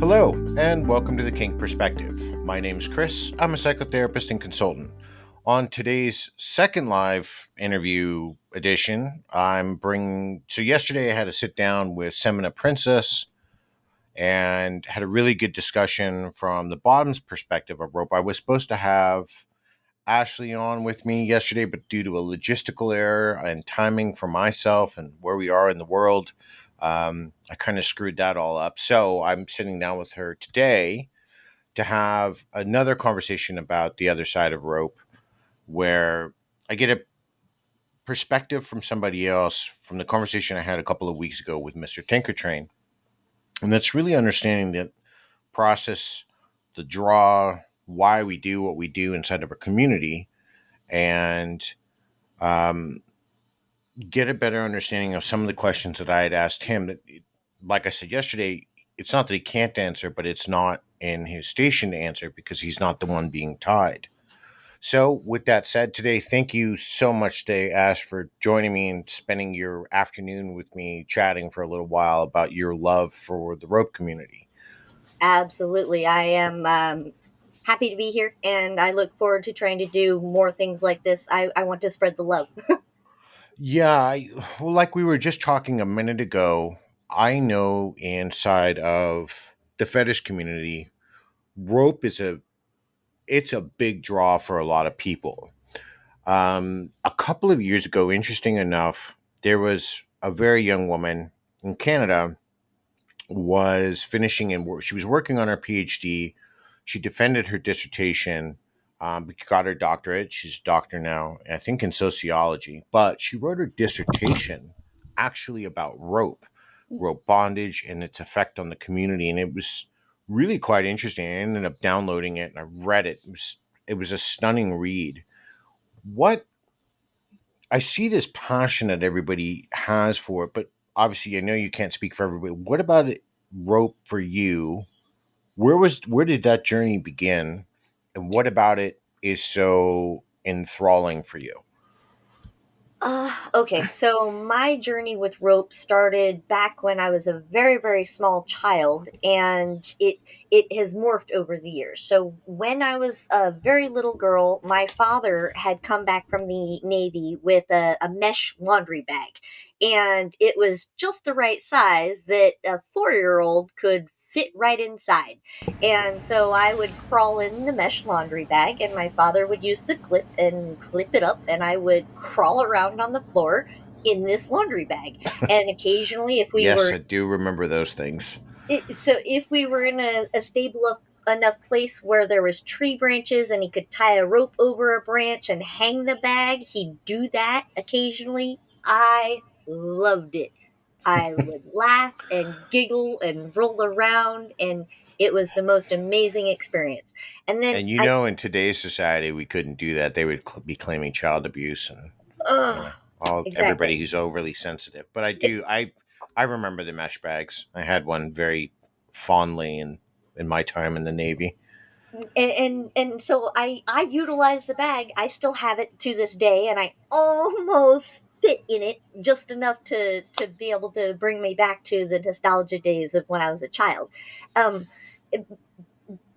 Hello, and welcome to the Kink Perspective. My name's Chris. I'm a psychotherapist and consultant. On today's second live interview edition, yesterday I had a sit down with Semina Princess and had a really good discussion from the bottoms perspective of rope. I was supposed to have Ashley on with me yesterday, but due to a logistical error and timing for myself and where we are in the world, I kind of screwed that all up. So I'm sitting down with her today to have another conversation about the other side of rope, where I get a perspective from somebody else from the conversation I had a couple of weeks ago with Mr. Tinkertrain. And that's really understanding the process, the draw, why we do what we do inside of a community, and um, get a better understanding of some of the questions that I had asked him. That, like I said yesterday, it's not that he can't answer, but it's not in his station to answer because he's not the one being tied. So, with that said, today, thank you so much, today, Ash, for joining me and spending your afternoon with me, chatting for a little while about your love for the rope community. Absolutely. I am happy to be here, and I look forward to trying to do more things like this. I want to spread the love. Well, like we were just talking a minute ago, I know inside of the fetish community, rope is a big draw for a lot of people. A couple of years ago, interesting enough, there was a very young woman in Canada was finishing and she was working on her PhD. She defended her dissertation, got her doctorate. She's a doctor now, I think in sociology. But she wrote her dissertation actually about rope bondage, and its effect on the community. And it was really quite interesting. I ended up downloading it and I read it. It was a stunning read. What I see this passion that everybody has for it, but obviously I know you can't speak for everybody. What about it, rope for you? Where did that journey begin, and what about it is so enthralling for you? Okay, so my journey with rope started back when I was a very, very small child, and it has morphed over the years. So when I was a very little girl, my father had come back from the Navy with a mesh laundry bag, and it was just the right size that a 4-year-old could fit right inside. And so I would crawl in the mesh laundry bag, and my father would use the clip and clip it up, and I would crawl around on the floor in this laundry bag. And occasionally, if we Yes, were I do remember those things. if we were in a stable enough place where there was tree branches and he could tie a rope over a branch and hang the bag, he'd do that occasionally. I loved it. I would laugh and giggle and roll around, and it was the most amazing experience. And then And I, in today's society, we couldn't do that. They would be claiming child abuse and you ugh, know all everybody exactly. who's overly sensitive. But It- I remember the mesh bags. I had one very fondly in my time in the Navy. and so I utilized the bag. I still have it to this day, and I almost fit in it just enough to be able to bring me back to the nostalgia days of when I was a child. Um,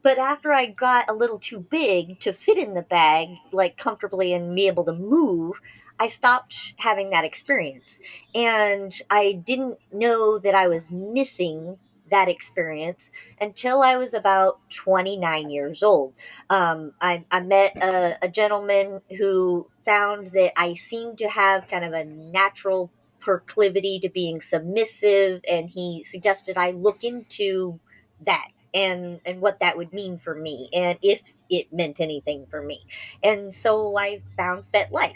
but after I got a little too big to fit in the bag, like comfortably and be able to move, I stopped having that experience. And I didn't know that I was missing that experience until I was about 29 years old. I met a gentleman who found that I seemed to have kind of a natural proclivity to being submissive, and he suggested I look into that and what that would mean for me, and if it meant anything for me. And so I found FetLife,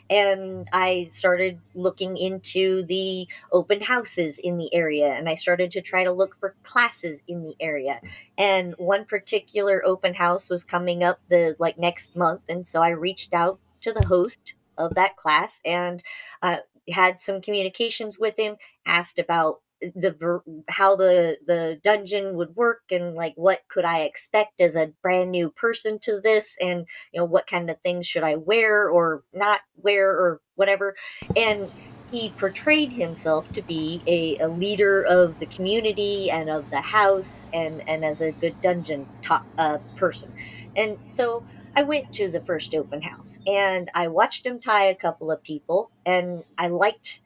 and I started looking into the open houses in the area, and I started to try to look for classes in the area. And one particular open house was coming up the like next month, and so I reached out to the host of that class and had some communications with him, asked about how the dungeon would work, and like what could I expect as a brand new person to this, and what kind of things should I wear or not wear or whatever. And he portrayed himself to be a leader of the community and of the house, and as a good dungeon person. And so I went to the first open house and I watched him tie a couple of people, and I liked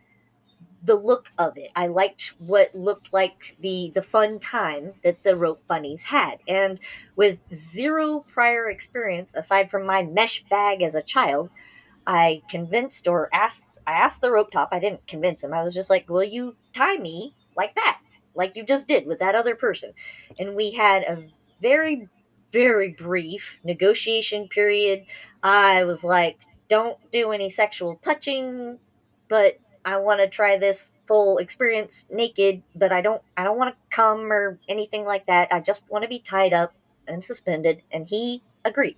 the look of it. I liked what looked like the fun time that the rope bunnies had. And with zero prior experience aside from my mesh bag as a child, I asked the rope top. I didn't convince him. I was just like, "Will you tie me like that? Like you just did with that other person?" And we had a very, very brief negotiation period. I was like, "Don't do any sexual touching, but I want to try this full experience naked, but I don't want to come or anything like that. I just want to be tied up and suspended." And he agreed.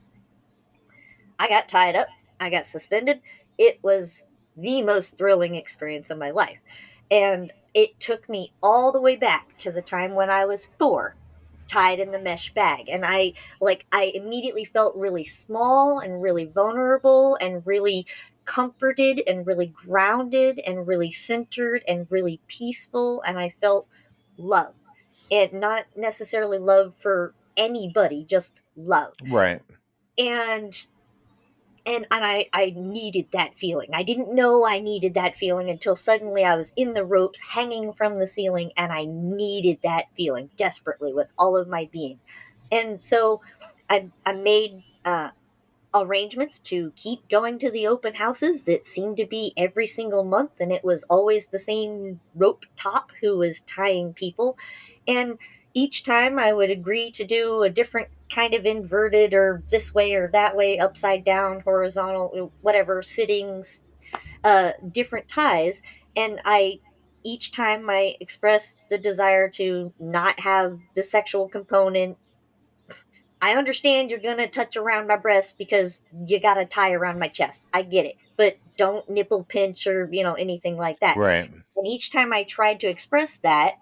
I got tied up, I got suspended. It was the most thrilling experience of my life. And it took me all the way back to the time when I was 4, tied in the mesh bag. And I immediately felt really small and really vulnerable and really comforted and really grounded and really centered and really peaceful. And I felt love. And not necessarily love for anybody, just love. Right. And I needed that feeling. I didn't know I needed that feeling until suddenly I was in the ropes hanging from the ceiling, and I needed that feeling desperately with all of my being. And so I made arrangements to keep going to the open houses that seemed to be every single month, and it was always the same rope top who was tying people. And each time I would agree to do a different kind of inverted or this way or that way, upside down, horizontal, whatever, sittings, different ties. And I each time I expressed the desire to not have the sexual component. I understand you're gonna touch around my breast because you got a tie around my chest. I get it, but don't nipple pinch or anything like that. Right. And each time I tried to express that,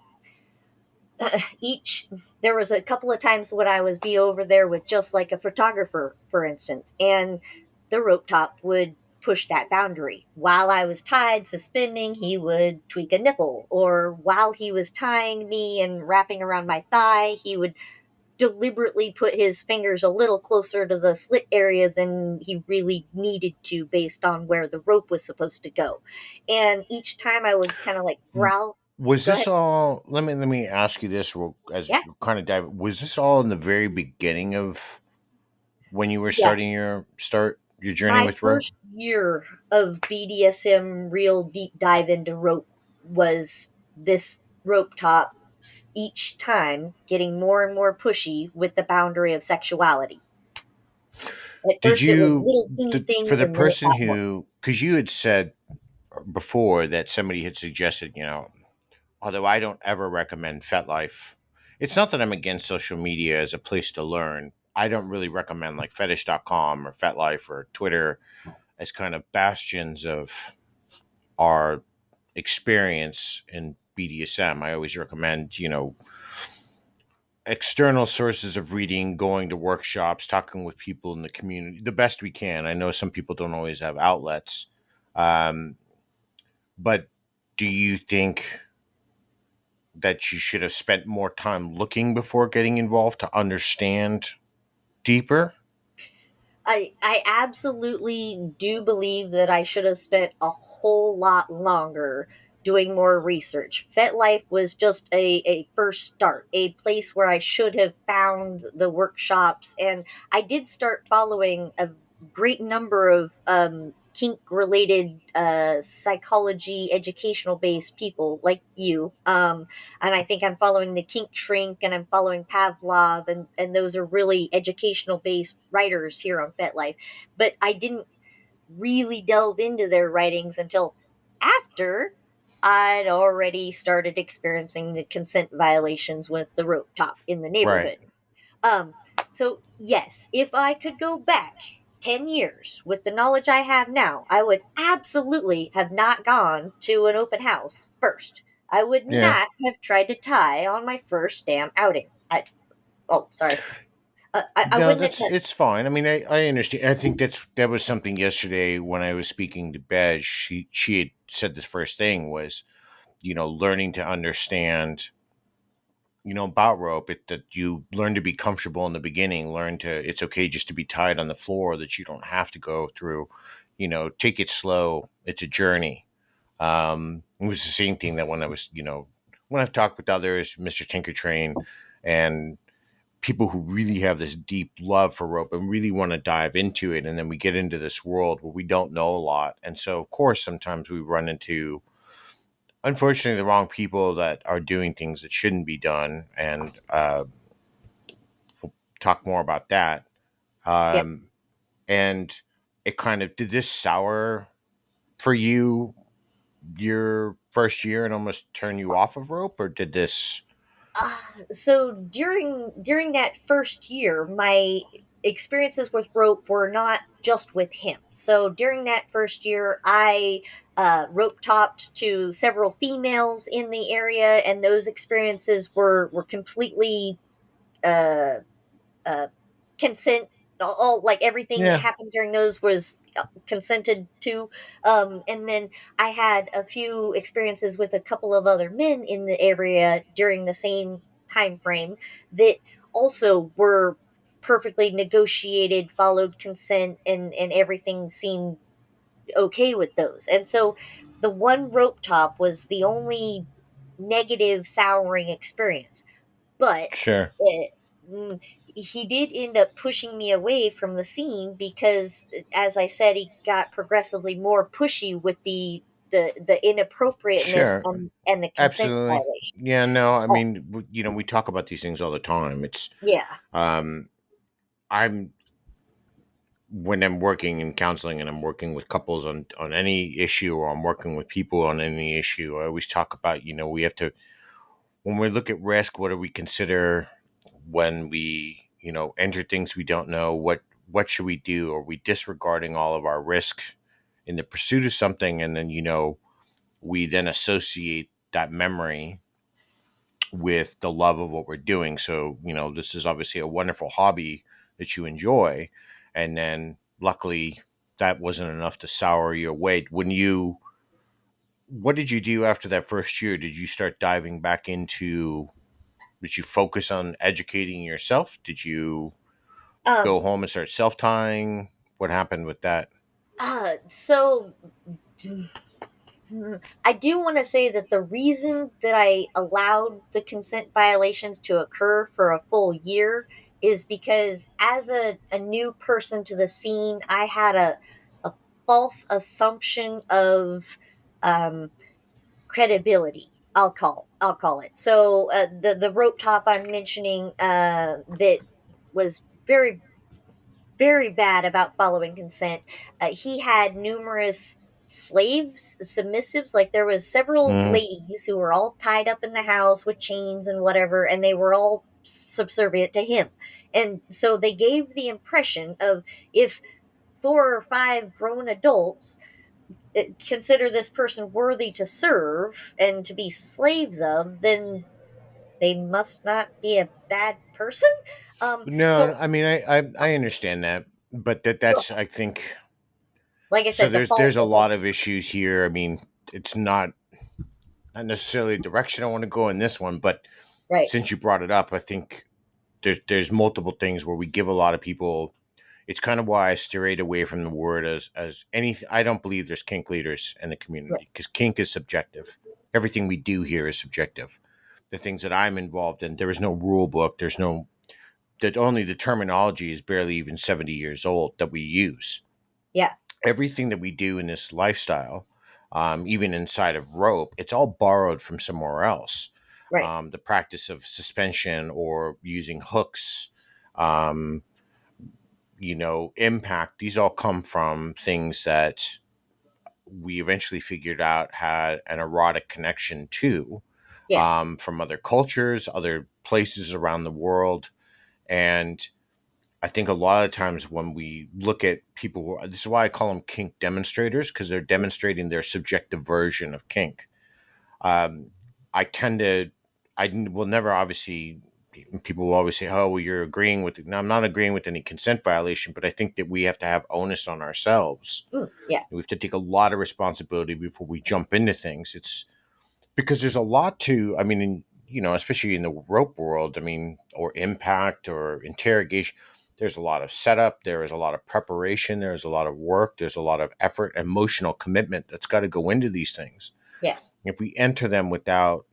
each there was a couple of times when I was be over there with just like a photographer, for instance, and the rope top would push that boundary. While I was tied, suspending, he would tweak a nipple, or while he was tying me and wrapping around my thigh, he would deliberately put his fingers a little closer to the slit area than he really needed to based on where the rope was supposed to go. And each time I would kind of like growl. Was Go this ahead. all? Let me ask you this as Yeah. we kind of dive. Was this all in the very beginning of when you were Yeah. start your journey My with rope? first year of BDSM real deep dive into rope was this rope top, each time getting more and more pushy with the boundary of sexuality. At Did first it was you little teeny for things, the and then it person got more. who, because you had said before that somebody had suggested, although I don't ever recommend FetLife. It's not that I'm against social media as a place to learn. I don't really recommend like fetish.com or FetLife or Twitter as kind of bastions of our experience in BDSM. I always recommend, external sources of reading, going to workshops, talking with people in the community the best we can. I know some people don't always have outlets. Um, but do you think that you should have spent more time looking before getting involved to understand deeper? I absolutely do believe that I should have spent a whole lot longer doing more research. FetLife was just a first start, a place where I should have found the workshops. And I did start following a great number of kink related psychology, educational based people like you. And I think I'm following the Kink Shrink, and I'm following Pavlov, and those are really educational based writers here on FetLife. But I didn't really delve into their writings until after I'd already started experiencing the consent violations with the rope top in the Right. neighborhood. Um, so yes, if I could go back 10 years with the knowledge I have now, I would absolutely have not gone to an open house first. I would Yeah. not have tried to tie on my first damn outing. Oh, sorry. I No, wouldn't that's attest. it's fine. I mean, I understand. I think that was something yesterday when I was speaking to Bez. She had said the first thing was, learning to understand, about rope. That you learn to be comfortable in the beginning. Learn to it's okay just to be tied on the floor. That you don't have to go through. Take it slow. It's a journey. It was the same thing that when I was, when I've talked with others, Mr. Tinker Train, and people who really have this deep love for rope and really want to dive into it. And then we get into this world where we don't know a lot. And so, of course, sometimes we run into, unfortunately, the wrong people that are doing things that shouldn't be done. And we'll talk more about that. Yeah. Um, and it kind of did this sour for you your first year and almost turn you off of rope, or did this? Uh, so during that first year, my experiences with rope were not just with him. So during that first year, I rope topped to several females in the area, and those experiences were completely uh, uh, consent. All like everything that Yeah, happened during those was consented to. And then I had a few experiences with a couple of other men in the area during the same time frame that also were perfectly negotiated, followed consent, and everything seemed okay with those. And so the one rope top was the only negative souring experience, but sure. it, he did end up pushing me away from the scene because, as I said, he got progressively more pushy with the inappropriateness Sure. and the consent Absolutely. violations. Yeah, no, I Uh, mean, we talk about these things all the time. yeah, Um, I'm when I'm working in counseling and I'm working with couples on any issue, or I'm working with people on any issue, I always talk about, we have to, when we look at risk, what do we consider when we, enter things we don't know? What should we do? Are we disregarding all of our risk in the pursuit of something? And then, we then associate that memory with the love of what we're doing. So, this is obviously a wonderful hobby that you enjoy. And then luckily that wasn't enough to sour your weight. What did you do after that first year? Did you start diving back into, did you focus on educating yourself? Did you um, go home and start self tying? What happened with that? so I do want to say that the reason that I allowed the consent violations to occur for a full year is because, as a new person to the scene, I had a false assumption of um, credibility. I'll call it. So the rope top I'm mentioning that was very bad about following consent. He had numerous slaves, submissives. Like there was several Mm-hmm. ladies who were all tied up in the house with chains and whatever, and they were all subservient to him. And so they gave the impression of, if four or five grown adults consider this person worthy to serve and to be slaves of, then they must not be a bad person. No, So, I mean, I understand that, but that's, I think, like I so said, the there's false a lot assumption. of issues here. I mean, it's not necessarily the direction I want to go in this one, but Right. since you brought it up, I think there's multiple things where we give a lot of people. It's kind of why I strayed away from the word as anything. I don't believe there's kink leaders in the Right. community because kink is subjective. Everything we do here is subjective. The things that I'm involved in, there is no rule book. There's no that only the terminology is barely even 70 years old that we use. Yeah. Everything that we do in this lifestyle, even inside of rope, it's all borrowed from somewhere else. Right. The practice of suspension or using hooks, um, impact, these all come from things that we eventually figured out had an erotic connection to, Yeah. from other cultures, other places around the world. And I think a lot of times when we look at people this is why I call them kink demonstrators, because they're demonstrating their subjective version of kink. Um, I tend to, will never obviously people will always say, "Oh, well, you're agreeing with it." No, I'm not agreeing with any consent violation, but I think that we have to have onus on ourselves. Yeah. We have to take a lot of responsibility before we jump into things. It's because there's a lot to, I mean, especially in the rope world, I mean, or impact or interrogation, there's a lot of setup, there is a lot of preparation, there's a lot of work, there's a lot of effort, emotional commitment that's got to go into these things. Yeah. If we enter them without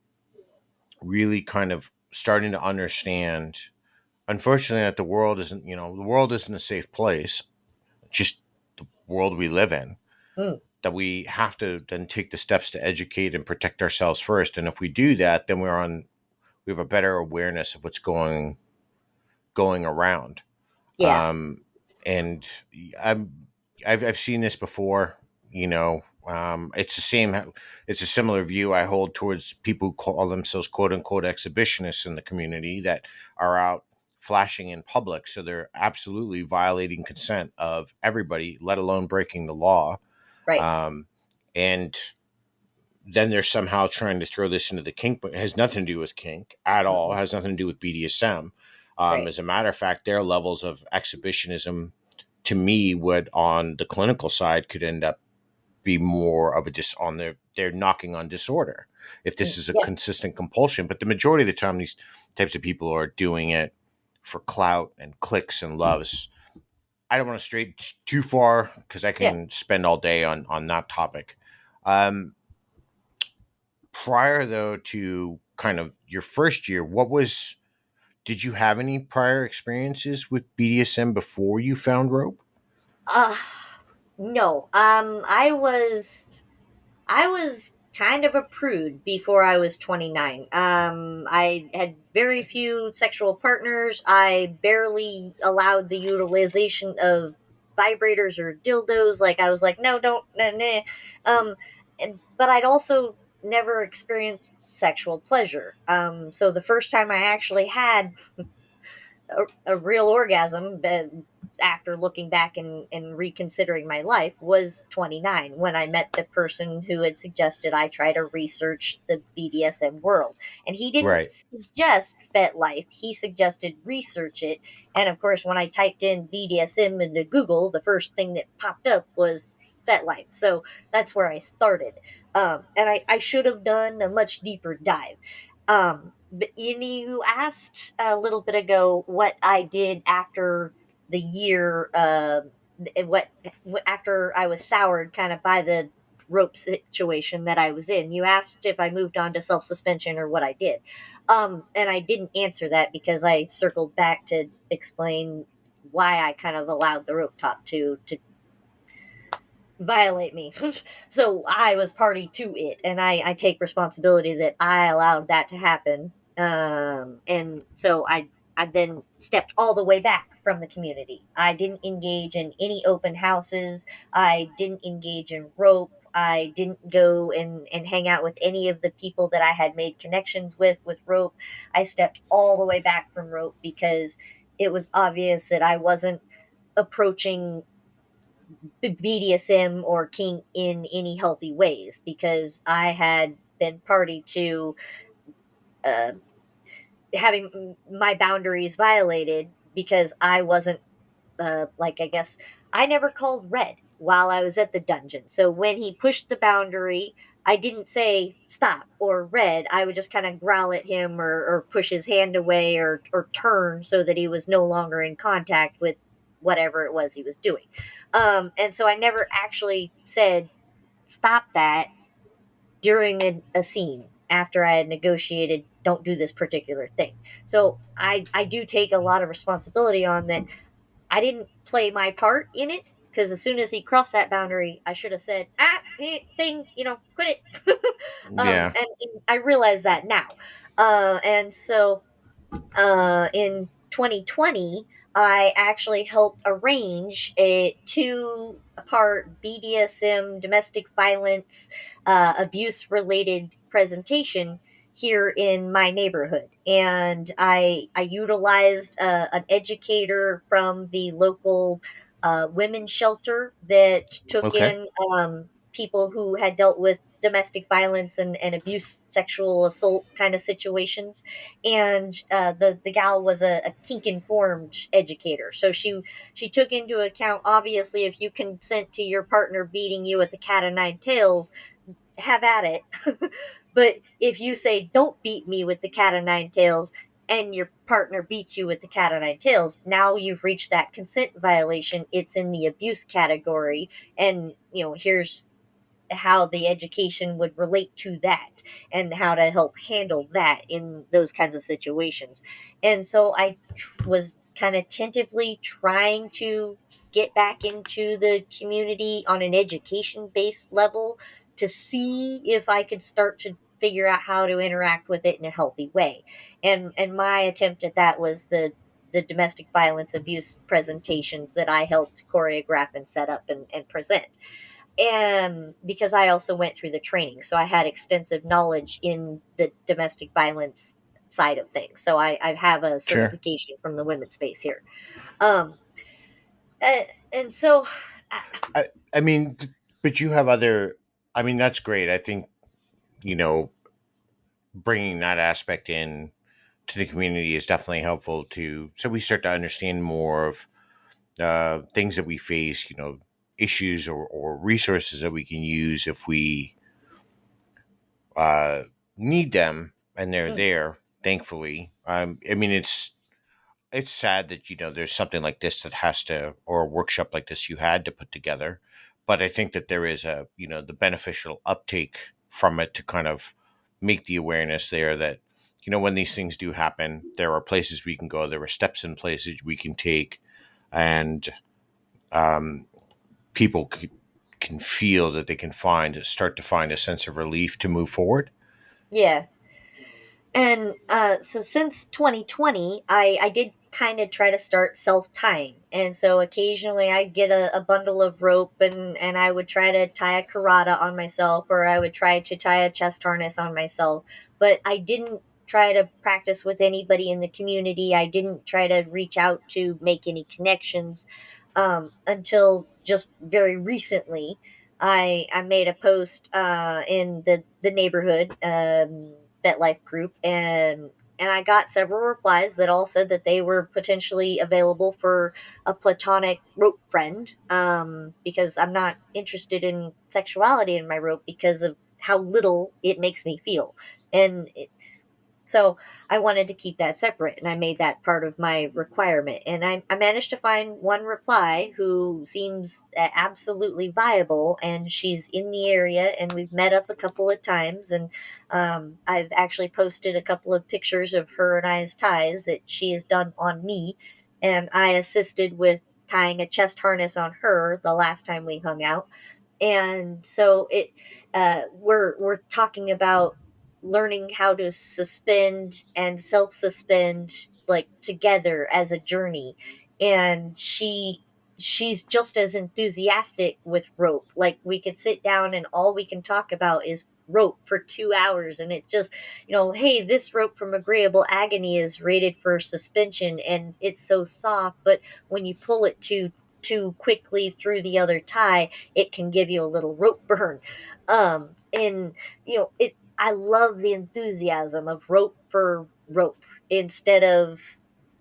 really kind of starting to understand, unfortunately, that the world isn't a safe place, just the world we live in, Mm, that we have to then take the steps to educate and protect ourselves first. And if we do that, then we have a better awareness of what's going around. yeah. Um, and I'm, I've seen this before. It's the same. It's a similar view I hold towards people who call themselves "quote unquote" exhibitionists in the community that are out flashing in public. So they're absolutely violating consent of everybody, let alone breaking the law. Right. Um, and then they're somehow trying to throw this into the kink, but it has nothing to do with kink at all. It Mm-mm. has nothing to do with BDSM. Right. As a matter of fact, their levels of exhibitionism, to me, would on the clinical side could end up be more of a on their they're knocking on disorder if this is a Yeah. consistent compulsion. But the majority of the time, these types of people are doing it for clout and clicks and loves. I don't want to stray too far because I Yeah. can spend all day on that topic. Um, Prior though to kind of your first year, did you have any prior experiences with BDSM before you found rope? Uh, no. I was kind of a prude before I was 29. I had very few sexual partners. I barely allowed the utilization of vibrators or dildos. Like I was like, no, don't, nah, nah. But I'd also never experienced sexual pleasure. So the first time I actually had a real orgasm after looking back and reconsidering my life was 29 when I met the person who had suggested I try to research the BDSM world. And he didn't Right. suggest FetLife, he suggested research it. And of course, when I typed in BDSM into Google, the first thing that popped up was FetLife. So that's where I started. And I should have done a much deeper dive. But you asked a little bit ago what I did after the year, what after I was soured kind of by the rope situation that I was in. You asked if I moved on to self suspension or what I did, and I didn't answer that because I circled back to explain why I kind of allowed the rope top to violate me. So I was party to it, and I take responsibility that I allowed that to happen. And so I then stepped all the way back from the community. I didn't engage in any open houses. I didn't engage in rope. I didn't go and hang out with any of the people that I had made connections with rope. I stepped all the way back from rope because it was obvious that I wasn't approaching BDSM or kink in any healthy ways because I had been party to uh, having my boundaries violated because I wasn't like I guess I never called red while I was at the dungeon. So when he pushed the boundary, I didn't say stop or red. I would just kind of growl at him or push his hand away or turn so that he was no longer in contact with whatever it was he was doing. And so I never actually said stop that during a scene after I had negotiated don't do this particular thing. So I do take a lot of responsibility on that. I didn't play my part in it because as soon as he crossed that boundary, I should have said, thing, quit it. Yeah. And I realize that now. And so in 2020, I actually helped arrange a two-part BDSM domestic violence abuse related presentation here in my neighborhood, and I utilized an educator from the local women's shelter that took Okay. in people who had dealt with domestic violence and abuse, sexual assault kind of situations. And the gal was a kink informed educator, so she took into account, obviously, if you consent to your partner beating you with a cat o' nine tails, have at it. But if you say, don't beat me with the cat o' nine tails, and your partner beats you with the cat o' nine tails, now you've reached that consent violation. It's in the abuse category. And, here's how the education would relate to that and how to help handle that in those kinds of situations. And so I was kind of tentatively trying to get back into the community on an education based level to see if I could start to figure out how to interact with it in a healthy way. And my attempt at that was the domestic violence abuse presentations that I helped choreograph and set up and present. And because I also went through the training, so I had extensive knowledge in the domestic violence side of things. So I have a Sure. certification from the women's space here. Um, and so, uh, I mean, but you have other. I mean, that's great. I think you know bringing that aspect in to the community is definitely helpful to so we start to understand more of things that we face, issues or resources that we can use if we uh, need them, and they're mm, there, thankfully. I mean, it's sad that there's something like this that has to, or a workshop like this you had to put together, but I think that there is a the beneficial uptake from it to kind of make the awareness there that when these things do happen, there are places we can go, there are steps in places we can take, and um, people can feel that they can start to find a sense of relief to move forward. yeah. And so since 2020, I did kind of try to start self tying. And so occasionally I'd get a bundle of rope, and I would try to tie a karata on myself, or I would try to tie a chest harness on myself. But I didn't try to practice with anybody in the community. I didn't try to reach out to make any connections until just very recently. I made a post in the neighborhood FetLife group, and I got several replies that all said that they were potentially available for a platonic rope friend, because I'm not interested in sexuality in my rope because of how little it makes me feel. And so I wanted to keep that separate, and I made that part of my requirement. And I managed to find one reply who seems absolutely viable, and she's in the area, and we've met up a couple of times. And I've actually posted a couple of pictures of her and I's ties that she has done on me, and I assisted with tying a chest harness on her the last time we hung out. And so we're talking about learning how to suspend and self suspend, like, together as a journey. And she's just as enthusiastic with rope. Like, we could sit down and all we can talk about is rope for 2 hours, and it just, hey, this rope from Agreeable Agony is rated for suspension, and it's so soft, but when you pull it too quickly through the other tie, it can give you a little rope burn. And it I love the enthusiasm of rope for rope instead of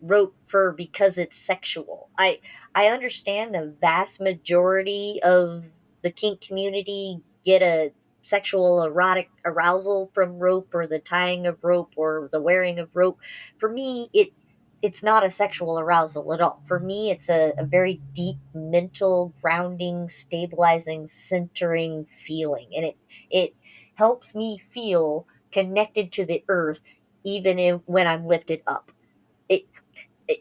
rope for because it's sexual. I understand the vast majority of the kink community get a sexual erotic arousal from rope, or the tying of rope, or the wearing of rope. For me, it's not a sexual arousal at all. For me, it's a very deep mental grounding, stabilizing, centering feeling. And it helps me feel connected to the earth, even when I'm lifted up. It, it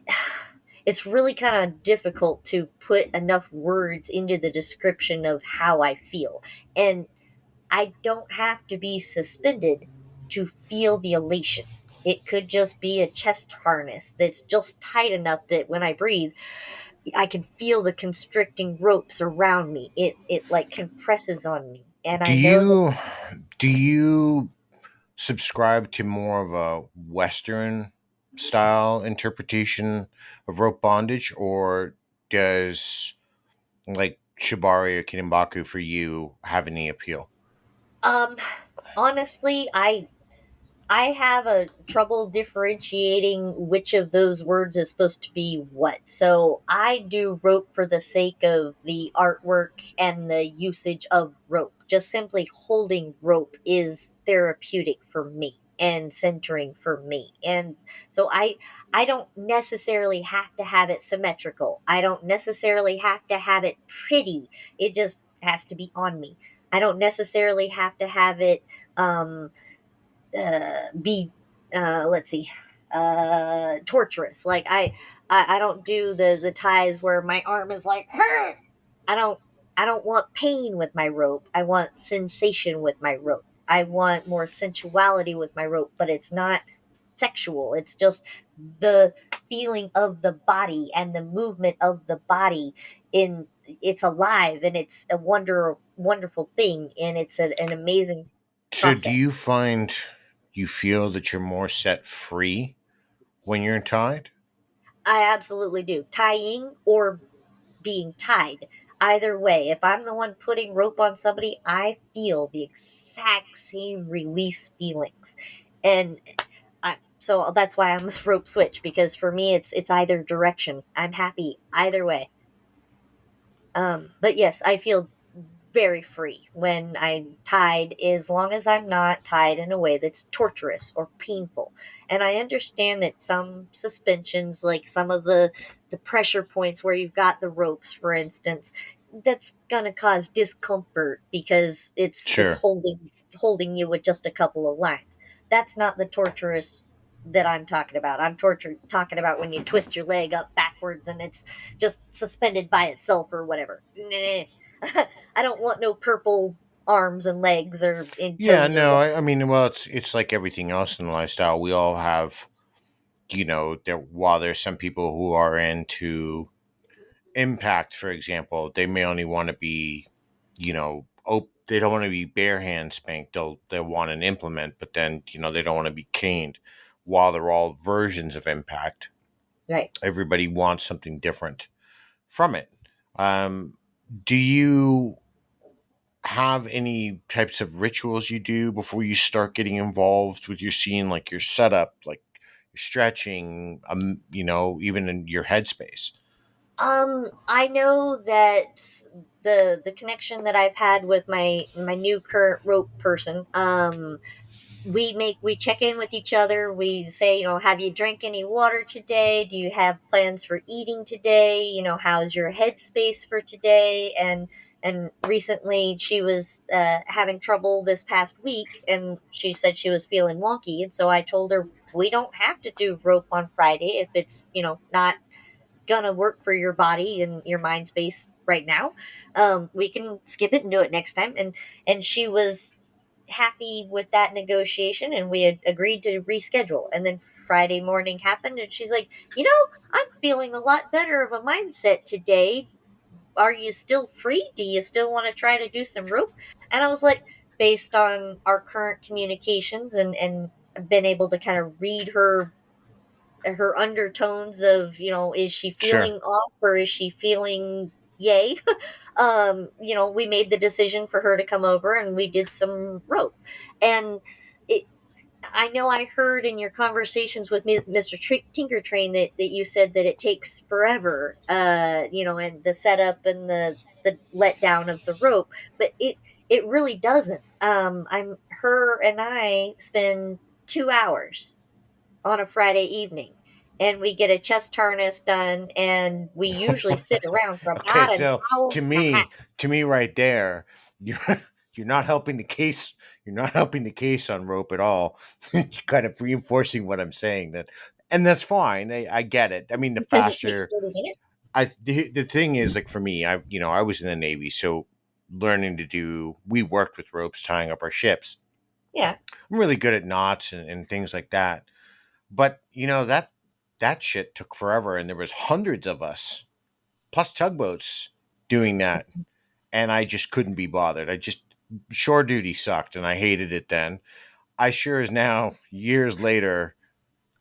it's really kind of difficult to put enough words into the description of how I feel. And I don't have to be suspended to feel the elation. It could just be a chest harness that's just tight enough that when I breathe, I can feel the constricting ropes around me. It like compresses on me, and Do I know that. you do you subscribe to more of a Western style interpretation of rope bondage, or does like shibari or kinimbaku for you have any appeal? Um, honestly, I have a trouble differentiating which of those words is supposed to be what. So I do rope for the sake of the artwork and the usage of rope. Just simply holding rope is therapeutic for me and centering for me. And so I don't necessarily have to have it symmetrical. I don't necessarily have to have it pretty. It just has to be on me. I don't necessarily have to have it be let's see torturous. Like I don't do the ties where my arm is like hurt. I don't i don't want pain with my rope. I want sensation with my rope. I want more sensuality with my rope, but it's not sexual. It's just the feeling of the body and the movement of the body in it's alive, and it's a wonderful thing, and it's an amazing So do process. you find you feel that you're more set free when you're tied? I absolutely do. Tying or being tied. Either way, if I'm the one putting rope on somebody, I feel the exact same release feelings. And so that's why I'm a rope switch, because for me it's either direction. I'm happy either way. But yes, I feel very free when I'm tied, as long as I'm not tied in a way that's torturous or painful. And I understand that some suspensions, like some of the pressure points where you've got the ropes, for instance, that's gonna cause discomfort because it's Sure. holding you with just a couple of lines. That's not the torturous that I'm talking about. Talking about when you twist your leg up backwards and it's just suspended by itself or whatever. I don't want no purple arms and legs or in Yeah, toes or no, what. I mean, well, it's like everything else in the lifestyle. We all have, there while there's some people who are into impact, for example, they may only want to be, they don't want to be bare hand spanked. They'll want an implement, but then they don't want to be caned. While they're all versions of impact, Right. everybody wants something different from it. Um, do you have any types of rituals you do before you start getting involved with your scene, like your setup, like your stretching, even in your headspace? I know that the connection that I've had with my new current rope person, we check in with each other. We say, have you drank any water today? Do you have plans for eating today? How's your headspace for today? And recently she was having trouble this past week, and she said she was feeling wonky, and so I told her we don't have to do rope on Friday if it's not gonna work for your body and your mind space right now. We can skip it and do it next time. And she was happy with that negotiation, and we had agreed to reschedule. And then Friday morning happened, and she's like, I'm feeling a lot better of a mindset today. Are you still free? Do you still want to try to do some rope? And I was like, based on our current communications and been able to kind of read her undertones of, is she feeling Sure. off or is she feeling yay? We made the decision for her to come over and we did some rope. And it, I know I heard in your conversations with Mr. Tinker Train that you said that it takes forever, and the setup and the letdown of the rope, but it really doesn't. I'm her and I spend 2 hours on a Friday evening, and we get a chest harness done, and we usually sit around for Okay, about an so hour to and a half. me, to me, right there, you're you're not helping the case. You're not helping the case on rope at all. You're kind of reinforcing what I'm saying, and that's fine. I get it. I mean, the Because it takes faster 30 minutes. the thing is, like for me, I was in the Navy, so learning to do we worked with ropes tying up our ships. Yeah. I'm really good at knots and things like that. But that shit took forever, and there was hundreds of us plus tugboats doing that, and I just couldn't be bothered. Shore duty sucked, and I hated it then. I sure as now, years later,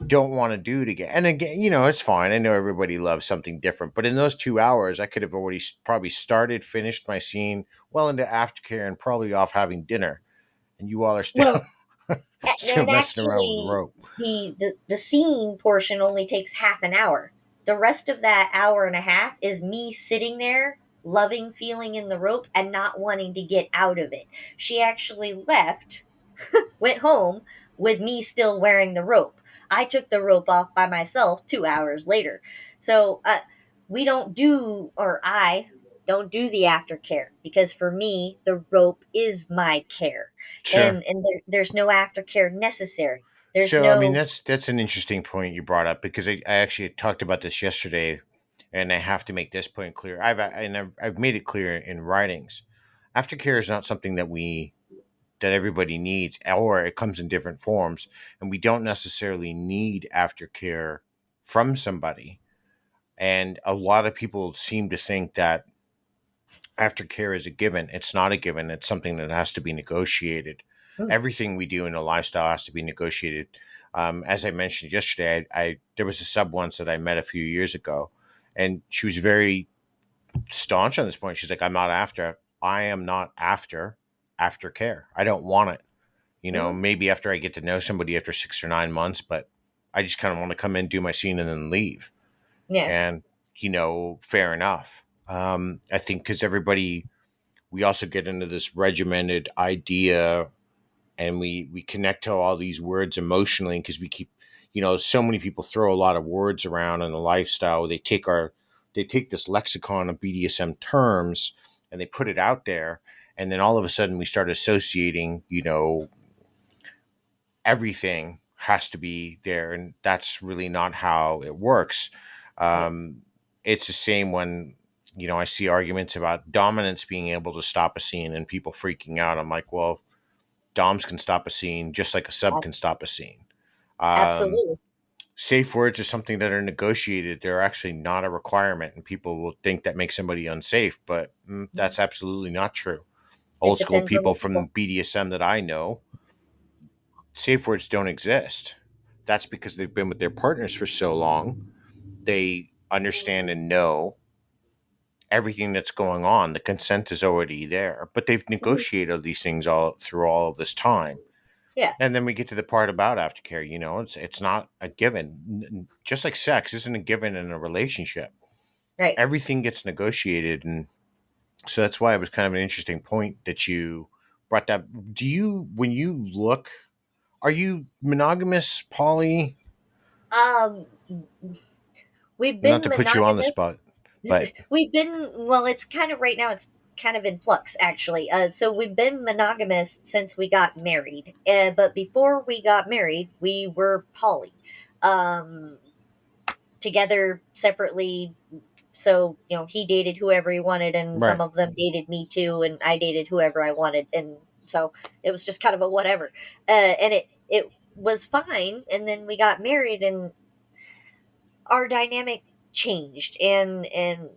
don't want to do it again. And again, it's fine. I know everybody loves something different, but in those 2 hours, I could have already probably started, finished my scene, well into aftercare, and probably off having dinner. And you all are still Well, still and messing around with the actually, rope. the scene portion only takes half an hour. The rest of that hour and a half is me sitting there, loving feeling in the rope and not wanting to get out of it. She actually left, went home with me still wearing the rope. I took the rope off by myself 2 hours later. So we don't do, or I don't do the aftercare because for me, the rope is my care. Sure. And there's no aftercare necessary. There's So I mean, no, that's an interesting point you brought up, because I actually talked about this yesterday, and I have to make this point clear. I've made it clear in writings. Aftercare is not something that everybody needs, or it comes in different forms, and we don't necessarily need aftercare from somebody. And a lot of people seem to think that aftercare is a given. It's not a given. It's something that has to be negotiated. mm, Everything we do in a lifestyle has to be negotiated. As I mentioned yesterday, I there was a sub once that I met a few years ago, and she was very staunch on this point. She's like, "I'm not after. I am not after aftercare. I don't want it. mm, Maybe after I get to know somebody after 6 or 9 months, but I just kind of want to come in, do my scene, and then leave." yeah, And fair enough. I think because we also get into this regimented idea, and we connect to all these words emotionally, because we keep, so many people throw a lot of words around in the lifestyle. They take this lexicon of BDSM terms, and they put it out there, and then all of a sudden we start associating, everything has to be there, and that's really not how it works. yeah, um, it's the same when I see arguments about dominance being able to stop a scene and people freaking out. I'm like, well, doms can stop a scene just like a sub ab- can stop a scene. um, absolutely. Safe words are something that are negotiated. They're actually not a requirement, and people will think that makes somebody unsafe, but Mm. that's absolutely not true. It Old school depends on the people from people. BDSM that I know, safe words don't exist. That's because they've been with their partners for so long. They understand and know everything that's going on. The consent is already there, but they've Mhm. negotiated these things all through all of this time. Yeah, And then we get to the part about aftercare. It's not a given. Just like sex isn't a given in a relationship. right. Everything gets negotiated, and so that's why it was kind of an interesting point that you brought that. Do you, when you look, are you monogamous, poly? Um, we've Not been to put you on the monogamous. spot, but We've been, well, it's kind of right now, it's kind of in flux actually. So we've been monogamous since we got married. But before we got married, we were poly. Um, together separately. So, he dated whoever he wanted, and some right, of them dated me too, and I dated whoever I wanted. And so it was just kind of a whatever. And it was fine. And then we got married, and our dynamic changed, and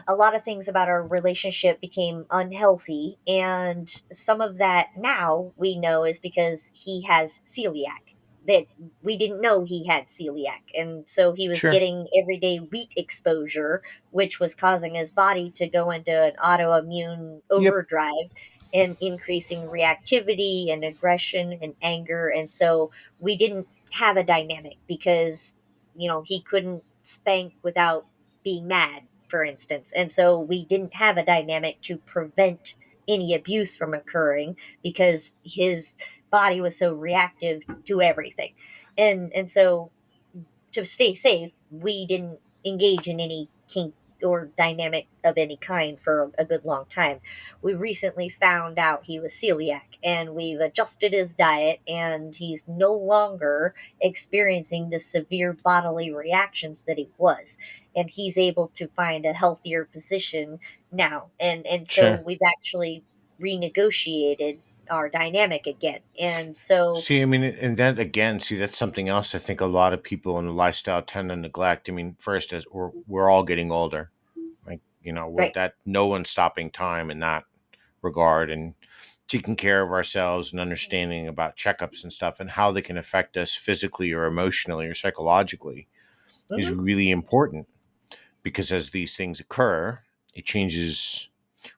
a lot of things about our relationship became unhealthy, and some of that now we know is because he has celiac, that we didn't know he had celiac, and so he was sure, getting everyday wheat exposure, which was causing his body to go into an autoimmune yep, overdrive and increasing reactivity and aggression and anger. And so we didn't have a dynamic because he couldn't spank without being mad, for instance. And so we didn't have a dynamic to prevent any abuse from occurring because his body was so reactive to everything. And so to stay safe, we didn't engage in any kink or dynamic of any kind for a good long time. We recently found out he was celiac, and we've adjusted his diet, and he's no longer experiencing the severe bodily reactions that he was. And he's able to find a healthier position now. And so sure. we've actually renegotiated our dynamic again. And so, See, I mean, and that again, see, that's something else I think a lot of people in the lifestyle tend to neglect. I mean, first, as we're all getting older, like we're right. that no one's stopping time in that regard. And taking care of ourselves and understanding about checkups and stuff and how they can affect us physically or emotionally or psychologically is Hmm. really important, because as these things occur, it changes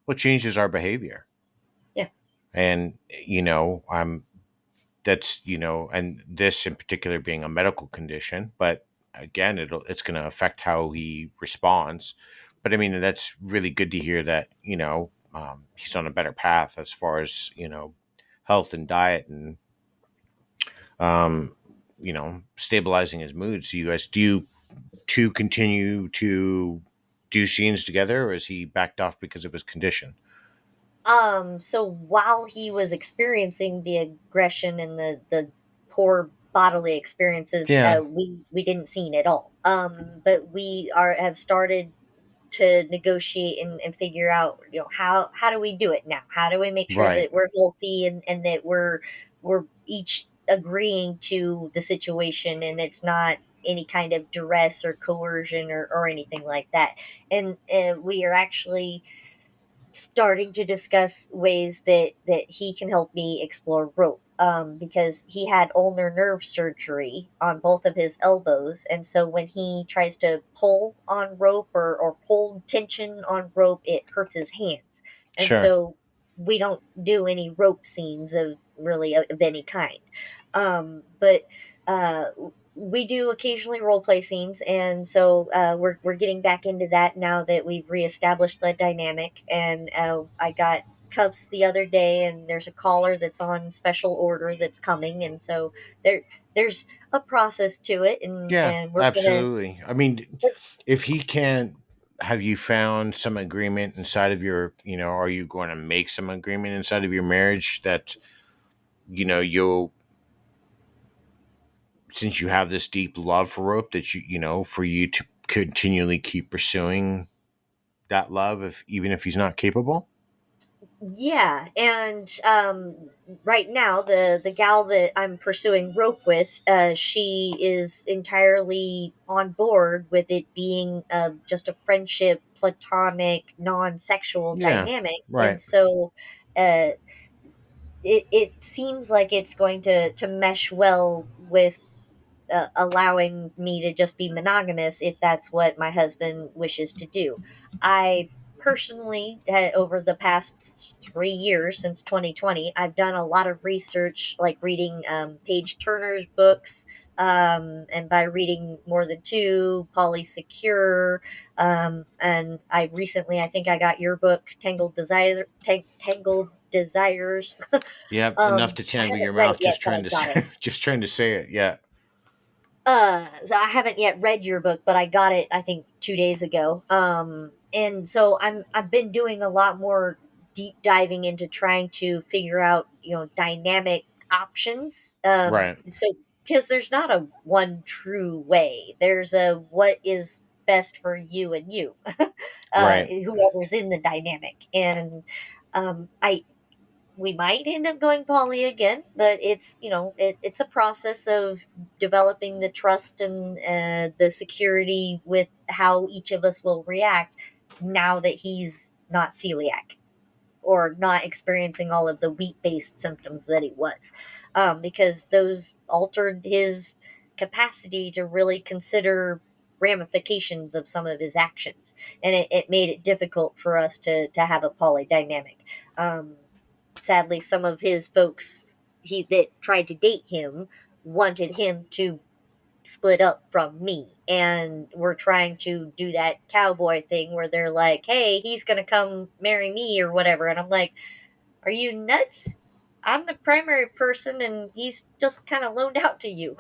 what changes our behavior. Yeah. And I'm that's and this in particular being a medical condition, but again, it's going to affect how he responds. But I mean, that's really good to hear that he's on a better path as far as health and diet and um, stabilizing his mood. So you guys do to continue to do scenes together, or is he backed off because of his condition? So while he was experiencing the aggression and the poor bodily experiences, Yeah. we didn't see it at all. But we are have started to negotiate and figure out, how do we do it now? How do we make sure Right. that we're healthy and that we're each agreeing to the situation and it's not any kind of duress or coercion or anything like that. And we are actually starting to discuss ways that he can help me explore rope, because he had ulnar nerve surgery on both of his elbows, and so when he tries to pull on rope or hold tension on rope, it hurts his hands. And Sure. so we don't do any rope scenes of any kind. But uh we do occasionally role play scenes, and so we're getting back into that now that we've reestablished the dynamic. And I got cuffs the other day, and there's a collar that's on special order that's coming, and so there's a process to it, and Yeah, we're gonna. absolutely. I mean, if he can't, have you found some agreement inside of your, are you going to make some agreement inside of your marriage that, you'll, since you have this deep love for rope, that for you to continually keep pursuing that love, if even if he's not capable? Yeah, and right now the gal that I'm pursuing rope with, she is entirely on board with it being just a friendship, platonic, non-sexual Yeah, dynamic, and right, so uh, it seems like it's going to mesh well with allowing me to just be monogamous if that's what my husband wishes to do. I personally, over the past 3 years since 2020, I've done a lot of research, like reading Paige Turner's books. And by reading more than two, Polysecure, and I recently, I think I got your book, Tangled Desires. yeah, enough to I tangle haven't your read it mouth yet, just but I trying to got it. say, just trying to say it. Yeah, So I haven't yet read your book, but I got it I think 2 days ago. And so I've been doing a lot more deep diving into trying to figure out, dynamic options. right, So because there's not a one true way. There's a what is best for you and you, right, whoever's in the dynamic. And I we might end up going poly again, but it's a process of developing the trust and the security with how each of us will react now that he's not celiac or not experiencing all of the wheat based symptoms that he was, because those altered his capacity to really consider ramifications of some of his actions, and it made it difficult for us to have a poly dynamic. Sadly, some of his folks he that tried to date him wanted him to split up from me, and we're trying to do that cowboy thing where they're like, hey, he's gonna come marry me or whatever, and I'm like, are you nuts? I'm the primary person and he's just kind of loaned out to you.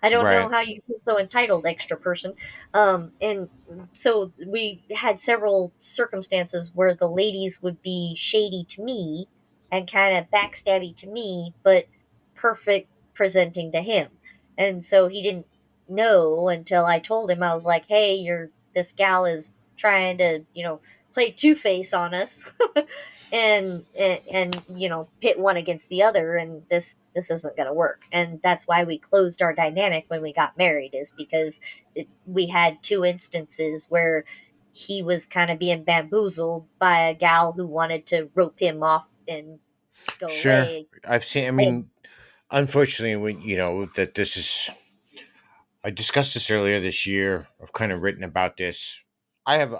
I don't know right, how you feel so entitled, extra person. And so we had several circumstances where the ladies would be shady to me and kind of backstabby to me, but perfect presenting to him. And so he didn't know until I told him. I was like, hey, this gal is trying to, play Two Face on us. And pit one against the other, and this isn't going to work. And that's why we closed our dynamic when we got married, is because we had two instances where he was kind of being bamboozled by a gal who wanted to rope him off and go Sure. away. I've seen, I I, mean, unfortunately, when, that this is, I discussed this earlier this year. I've kind of written about this. I have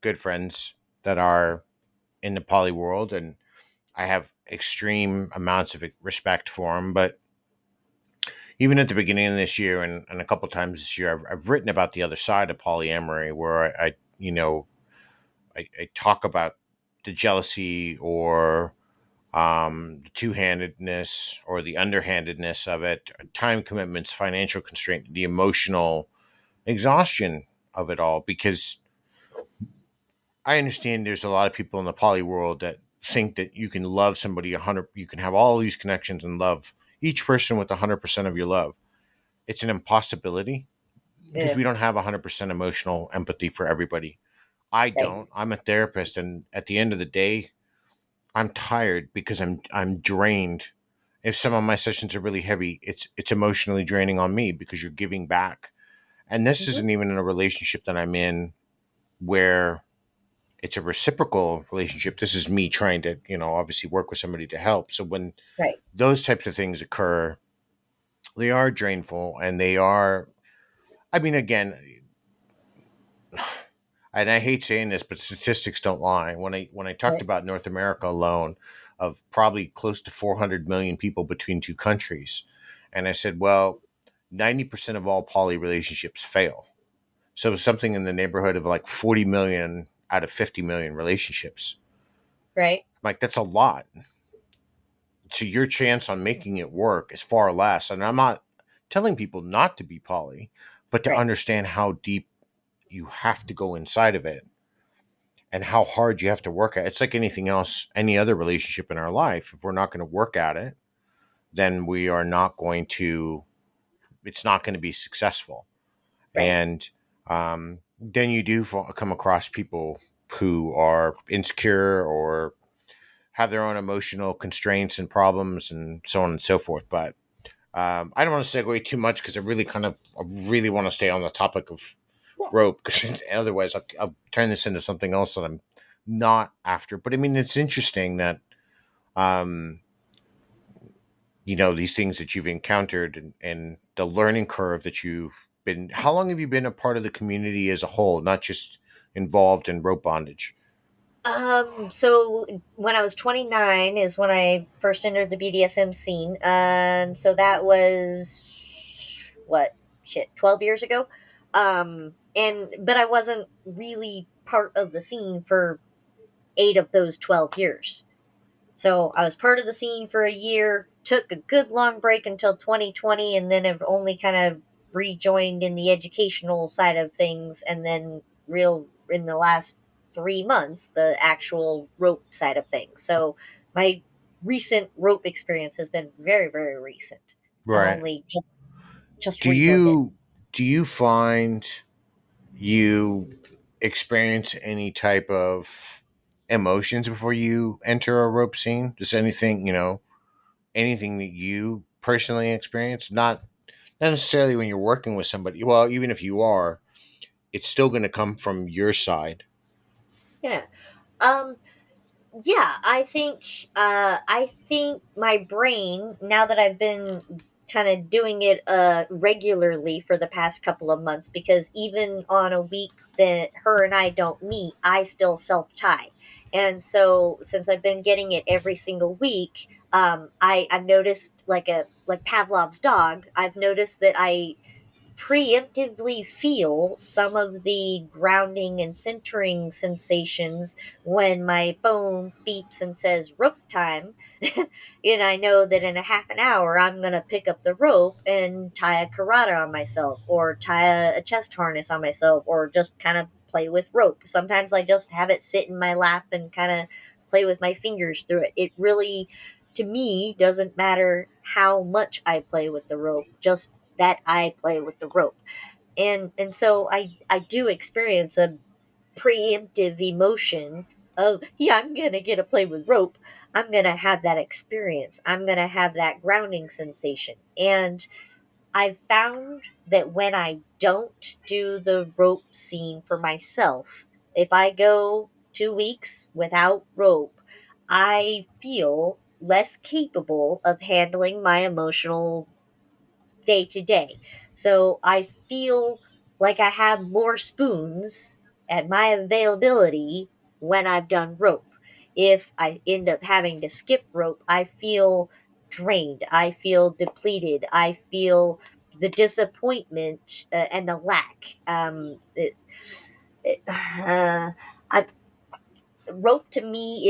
good friends that are in the poly world, and I have extreme amounts of respect for them. But even at the beginning of this year and a couple times this year, I've written about the other side of polyamory, where I talk about the jealousy or the two-handedness or the underhandedness of it, time commitments, financial constraint, the emotional exhaustion of it all. Because I understand there's a lot of people in the poly world that think that you can love somebody 100, you can have all these connections and love each person with 100% of your love. It's an impossibility because yeah, we don't have 100% emotional empathy for everybody. I right. don't. I'm a therapist, and at the end of the day, I'm tired because I'm drained. If some of my sessions are really heavy, it's emotionally draining on me because you're giving back. And this Hmm. isn't even in a relationship that I'm in where it's a reciprocal relationship. This is me trying to, obviously work with somebody to help. So when Right. those types of things occur, they are drainful and they are, I mean, again, and I hate saying this, but statistics don't lie. When I talked Right. about North America alone, of probably close to 400 million people between two countries, and I said, well, 90% of all poly relationships fail. So something in the neighborhood of like 40 million out of 50 million relationships. Right. Like that's a lot. So your chance on making it work is far less. And I'm not telling people not to be poly, but to Right. understand how deep you have to go inside of it and how hard you have to work at it. It's like anything else, any other relationship in our life. If we're not going to work at it, then we are not going to, it's not going to be successful. Right. And then you do come across people who are insecure or have their own emotional constraints and problems and so on and so forth. But I don't want to segue too much because I really want to stay on the topic of Yeah. rope because otherwise I'll turn this into something else that I'm not after. But I mean, it's interesting that um, these things that you've encountered and the learning curve that you've been. How long have you been a part of the community as a whole, not just involved in rope bondage? So when I was 29 is when I first entered the BDSM scene. So that was what, shit, 12 years ago. But I wasn't really part of the scene for 8 of those 12 years. So I was part of the scene for a year, took a good long break until 2020, and then have only kind of rejoined in the educational side of things, and then real in the last 3 months, the actual rope side of things. So my recent rope experience has been very, very recent. I'm Right. only just Do rejoined in. you do you find you experience any type of emotions before you enter a rope scene? Just anything, anything that you personally experience? Not necessarily when you're working with somebody. Well, even if you are, it's still going to come from your side. Yeah. Um, Yeah, I think my brain, now that I've been kind of doing it regularly for the past couple of months, because even on a week that her and I don't meet, I still self tie. And so since I've been getting it every single week, I've noticed, like Pavlov's dog, I've noticed that I preemptively feel some of the grounding and centering sensations when my phone beeps and says rope time. And I know that in a half an hour I'm going to pick up the rope and tie a karate on myself, or tie a chest harness on myself, or just kind of play with rope. Sometimes I just have it sit in my lap and kind of play with my fingers through it. It really, to me, doesn't matter how much I play with the rope, just that I play with the rope. And so I do experience a preemptive emotion of, yeah, I'm gonna get to play with rope. I'm gonna have that experience. I'm gonna have that grounding sensation. And I've found that when I don't do the rope scene for myself, if I go 2 weeks without rope, I feel less capable of handling my emotional day to day. So I feel like I have more spoons at my availability when I've done rope. If I end up having to skip rope, I feel drained. I feel depleted. I feel the disappointment and the lack. I rope to me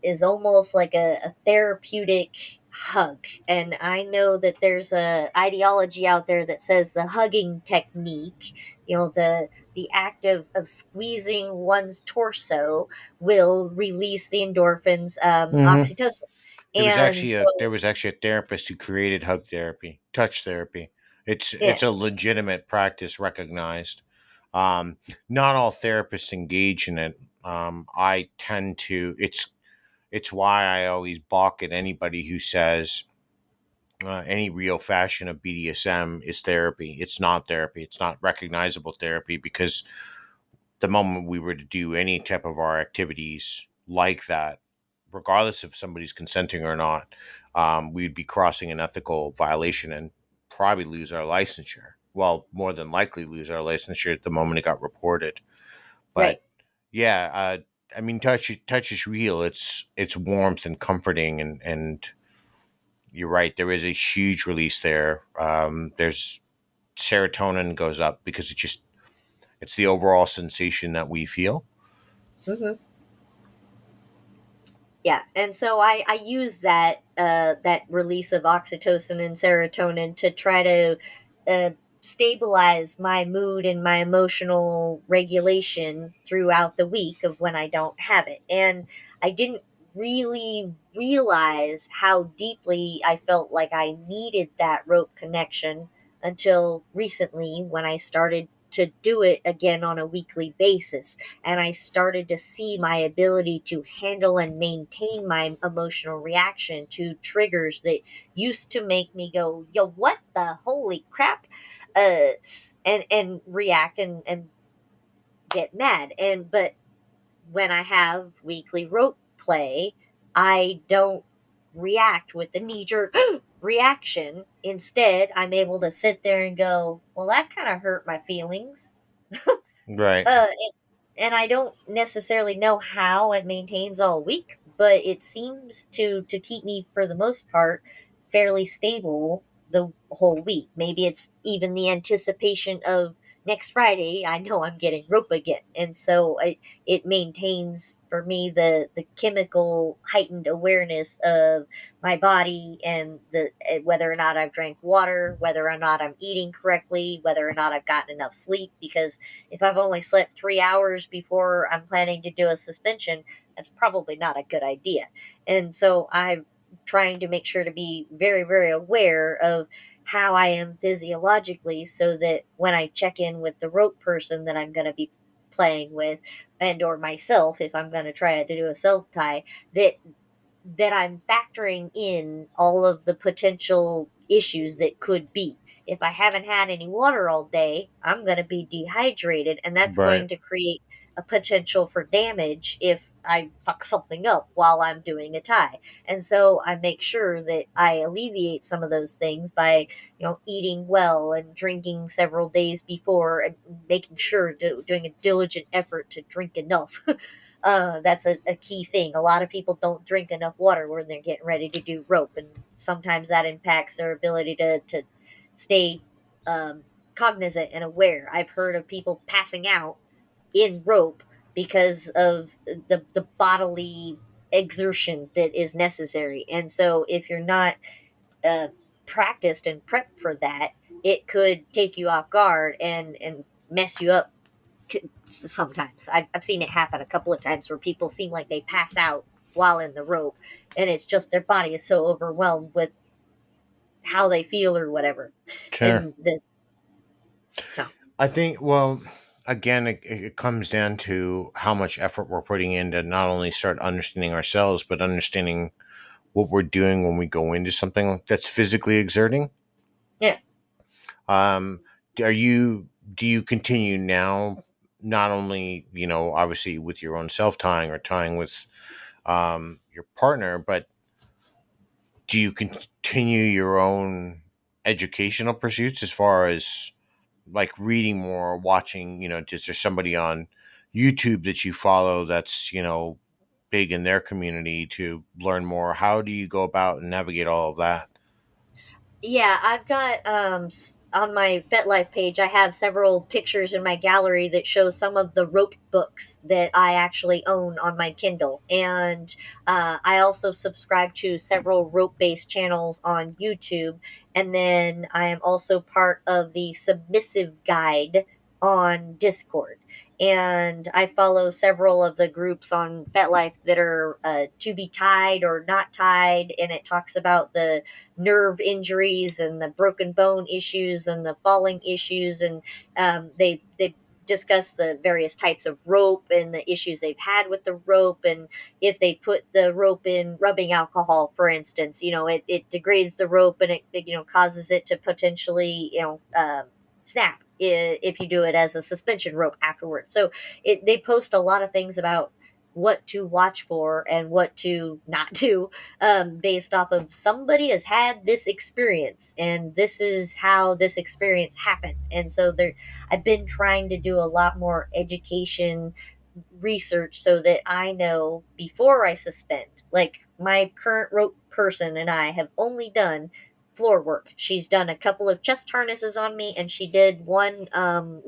is almost like a therapeutic hug, and I know that there's a ideology out there that says the hugging technique, the act of squeezing one's torso will release the endorphins, Hmm. oxytocin. And so There was actually a therapist who created hug therapy, touch therapy. yeah. It's a legitimate practice, recognized. Um, Not all therapists engage in it. I tend to. It's why I always balk at anybody who says any real fashion of BDSM is therapy. It's not therapy. It's not recognizable therapy, because the moment we were to do any type of our activities like that, regardless if somebody's consenting or not, we'd be crossing an ethical violation and probably lose our licensure. Well, more than likely lose our licensure at the moment it got reported. But Right. yeah, I mean, touch is real. It's warmth and comforting, and you're right. There is a huge release there. There's serotonin goes up because it's the overall sensation that we feel. Hmm. Yeah, and so I use that release of oxytocin and serotonin to try to uh, stabilize my mood and my emotional regulation throughout the week of when I don't have it. And I didn't really realize how deeply I felt like I needed that rope connection until recently, when I started to do it again on a weekly basis, and I started to see my ability to handle and maintain my emotional reaction to triggers that used to make me go, "Yo, what the holy crap," uh, and react and get mad. And but when I have weekly rope play, I don't react with the knee jerk reaction. Instead, I'm able to sit there and go, "Well, that kind of hurt my feelings." Right. Uh, and I don't necessarily know how it maintains all week, but it seems to keep me for the most part fairly stable the whole week. Maybe it's even the anticipation of next Friday. I know I'm getting rope again, and so it maintains for me the chemical heightened awareness of my body, and the whether or not I've drank water, whether or not I'm eating correctly, whether or not I've gotten enough sleep. Because if I've only slept 3 hours before I'm planning to do a suspension, that's probably not a good idea. And so I'm trying to make sure to be very, very aware of how I am physiologically, so that when I check in with the rope person that I'm going to be playing with, and or myself, if I'm going to try to do a self tie, that I'm factoring in all of the potential issues that could be. If I haven't had any water all day, I'm going to be dehydrated, and that's Right. going to create a potential for damage if I fuck something up while I'm doing a tie. And so I make sure that I alleviate some of those things by, eating well and drinking several days before, and making sure doing a diligent effort to drink enough. That's a key thing. A lot of people don't drink enough water when they're getting ready to do rope, and sometimes that impacts their ability to stay um, cognizant and aware. I've heard of people passing out in rope because of the bodily exertion that is necessary. And so, if you're not uh, practiced and prepped for that, it could take you off guard and mess you up sometimes. I've seen it happen a couple of times where people seem like they pass out while in the rope, and it's just their body is so overwhelmed with how they feel or whatever. Sure. And this, no, I think, well, again, it comes down to how much effort we're putting in to not only start understanding ourselves, but understanding what we're doing when we go into something that's physically exerting. yeah, Um, are you, do you continue now, not only, obviously with your own self tying or tying with your partner, but do you continue your own educational pursuits as far as like reading more, watching, is there somebody on YouTube that you follow that's, big in their community to learn more? How do you go about and navigate all of that? Yeah, I've got on my FetLife page, I have several pictures in my gallery that show some of the rope books that I actually own on my Kindle, and I also subscribe to several rope-based channels on YouTube, and then I am also part of the Submissive Guide on Discord. And I follow several of the groups on FetLife that are to be tied or not tied, and it talks about the nerve injuries and the broken bone issues and the falling issues, and they discuss the various types of rope and the issues they've had with the rope, and if they put the rope in rubbing alcohol, for instance, it degrades the rope, and it causes it to potentially snap if you do it as a suspension rope afterwards. So they post a lot of things about what to watch for and what to not do, based off of somebody has had this experience and this is how this experience happened. And so I've been trying to do a lot more education research so that I know before I suspend. Like my current rope person and I have only done floor work. She's done a couple of chest harnesses on me, and she did one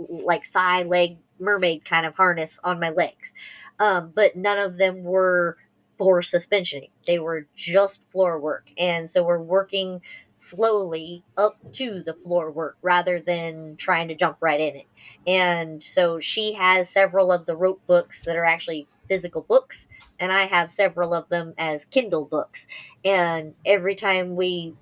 like thigh leg mermaid kind of harness on my legs. But none of them were for suspensioning. They were just floor work. And so we're working slowly up to the floor work rather than trying to jump right in it. And so she has several of the rope books that are actually physical books, and I have several of them as Kindle books. And every time we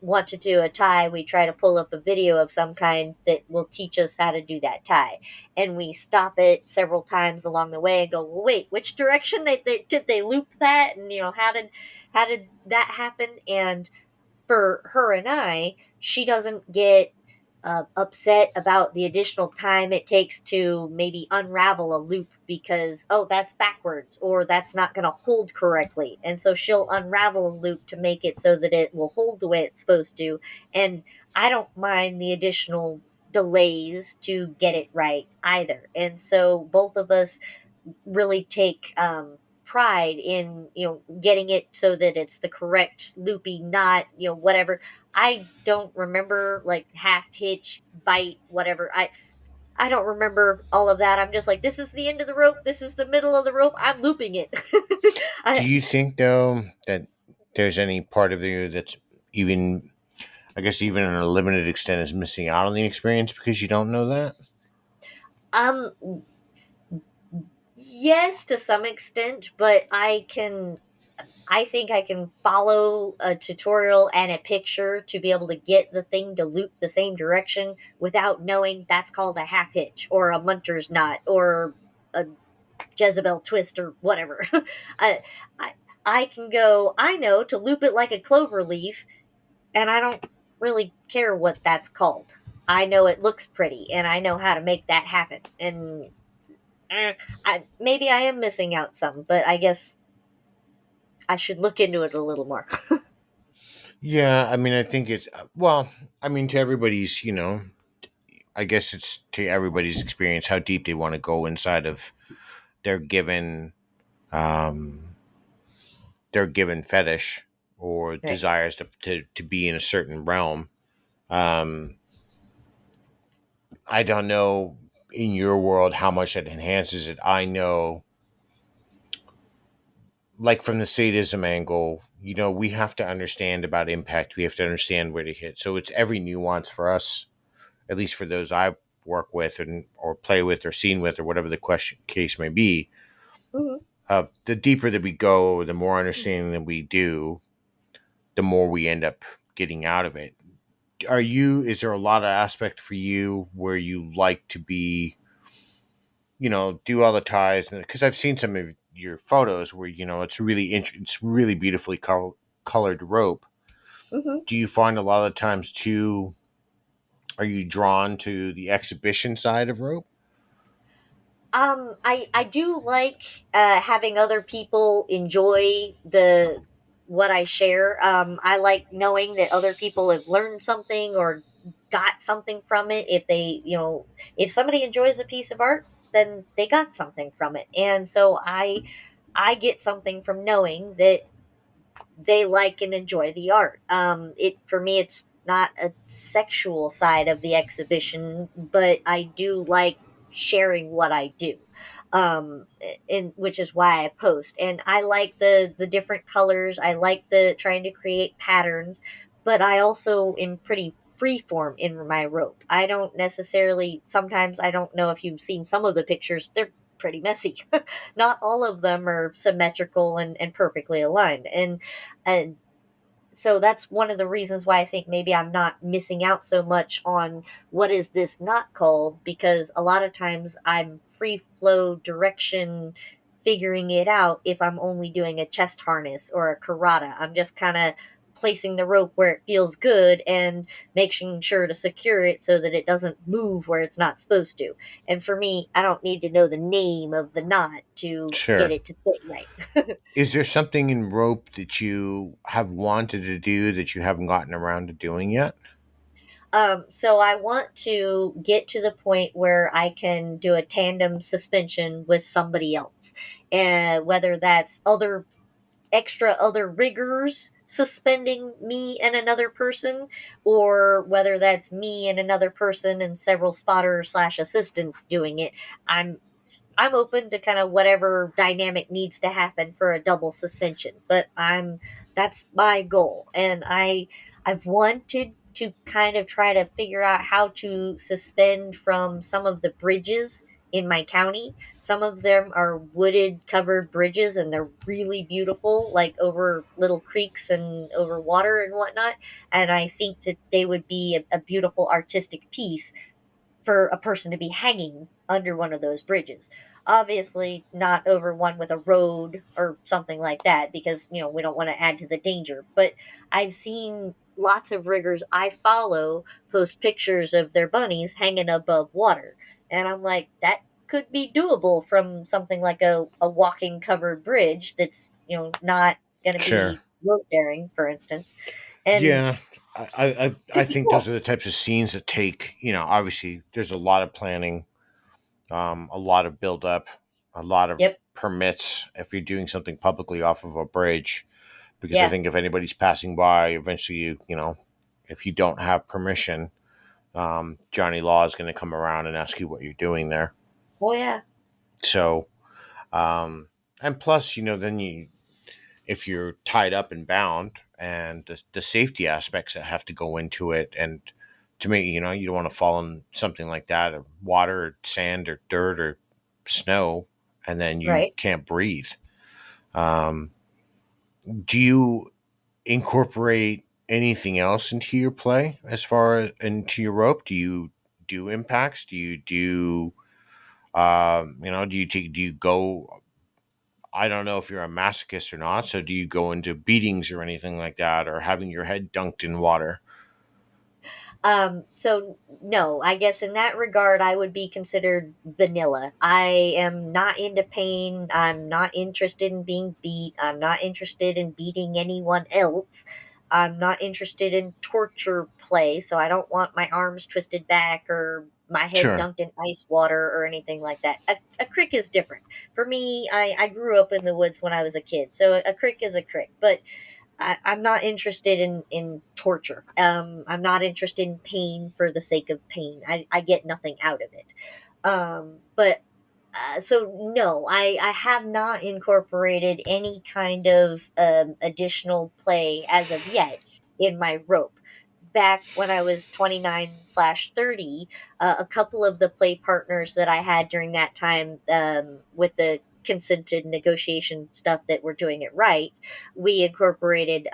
want to do a tie, we try to pull up a video of some kind that will teach us how to do that tie. And we stop it several times along the way and go, well, wait, which direction did they loop that? And how did that happen? And for her and I, she doesn't get upset about the additional time it takes to maybe unravel a loop because, oh, that's backwards or that's not going to hold correctly. And so she'll unravel a loop to make it so that it will hold the way it's supposed to. And I don't mind the additional delays to get it right either. And so both of us really take pride in getting it so that it's the correct loopy knot, whatever. I don't remember like half hitch bite whatever. I don't remember all of that. I'm just like, this is the end of the rope, this is the middle of the rope, I'm looping it. Do I, you think though that there's any part of you that's even, I guess, even in a limited extent, is missing out on the experience because you don't know that? um yes, to some extent, but I think I can follow a tutorial and a picture to be able to get the thing to loop the same direction without knowing that's called a half hitch or a munter's knot or a Jezebel twist or whatever. I, I I can go, I know to loop it like a clover leaf, and I don't really care what that's called. I know it looks pretty, and I know how to make that happen. And maybe I am missing out some, but I guess I should look into it a little more. Yeah, I mean, I think it's well, I mean, to everybody's, I guess it's to everybody's experience how deep they want to go inside of their given um their given fetish or Right. desires to be in a certain realm. Um, I don't know in your world how much that enhances it. I know, like from the sadism angle, we have to understand about impact. We have to understand where to hit. So it's every nuance for us, at least for those I work with and or play with or seen with or whatever the question case may be. Hmm. The deeper that we go, the more understanding that we do, the more we end up getting out of it. Is there a lot of aspect for you where you like to be, do all the ties? Because I've seen some of your photos where, it's really beautifully colored rope. Hmm. Do you find a lot of the times too, are you drawn to the exhibition side of rope? I do like having other people enjoy what I share. I like knowing that other people have learned something or got something from it. If they, if somebody enjoys a piece of art, then they got something from it. And so I get something from knowing that they like and enjoy the art. It for me, it's not a sexual side of the exhibition, but I do like sharing what I do, and which is why I post. And I like the different colors. I like the trying to create patterns, but I also am pretty freeform in my rope. I don't necessarily. Sometimes I don't know if you've seen some of the pictures. They're pretty messy. Not all of them are symmetrical and perfectly aligned. And so that's one of the reasons why I think maybe I'm not missing out so much on what is this not called, because a lot of times I'm free flow direction figuring it out if I'm only doing a chest harness or a karata. I'm just kind of placing the rope where it feels good and making sure to secure it so that it doesn't move where it's not supposed to. And for me, I don't need to know the name of the knot to get Sure. it to fit right. Is there something in rope that you have wanted to do that you haven't gotten around to doing yet? So I want to get to the point where I can do a tandem suspension with somebody else, and whether that's other riggers suspending me and another person, or whether that's me and another person and several spotters slash assistants doing it. I'm I'm open to kind of whatever dynamic needs to happen for a double suspension, but that's my goal. And I've wanted to kind of try to figure out how to suspend from some of the bridges in my county. Some of them are wooded covered bridges and they're really beautiful, like over little creeks and over water and whatnot. And I think that they would be a beautiful artistic piece for a person to be hanging under one of those bridges. Obviously, not over one with a road or something like that, because we don't want to add to the danger. But I've seen lots of riggers I follow post pictures of their bunnies hanging above water, and I'm like, that could be doable from something like a walking covered bridge that's not going to Sure. be rope bearing, for instance, and Yeah, I could be think those cool. are the types of scenes that take, obviously there's a lot of planning, a lot of build up, a lot of Yep. permits if you're doing something publicly off of a bridge. Because I Yeah. think if anybody's passing by, eventually if you don't have permission, Johnny Law is going to come around and ask you what you're doing there. Oh yeah. So, and plus, then if you're tied up and bound, and the safety aspects that have to go into it, and to me, you don't want to fall in something like that, or water, or sand, or dirt, or snow, and then you Right. can't breathe. Um, do you incorporate anything else into your play as far as into your rope? Do you do impacts? Do you do do you go, I don't know if you're a masochist or not, so do you go into beatings or anything like that, or having your head dunked in water? So no, I guess in that regard, I would be considered vanilla. I am not into pain. I'm not interested in being beat. I'm not interested in beating anyone else. I'm not interested in torture play, so I don't want my arms twisted back or my head Sure. dunked in ice water or anything like that. A crick is different. For me, I grew up in the woods when I was a kid, so a crick is a crick. But I'm not interested in torture. I'm not interested in pain for the sake of pain. I get nothing out of it. But so no, I have not incorporated any kind of additional play as of yet in my rope. Back when I was 29/30, a couple of the play partners that I had during that time, with the consented negotiation stuff that we're doing it right, we incorporated.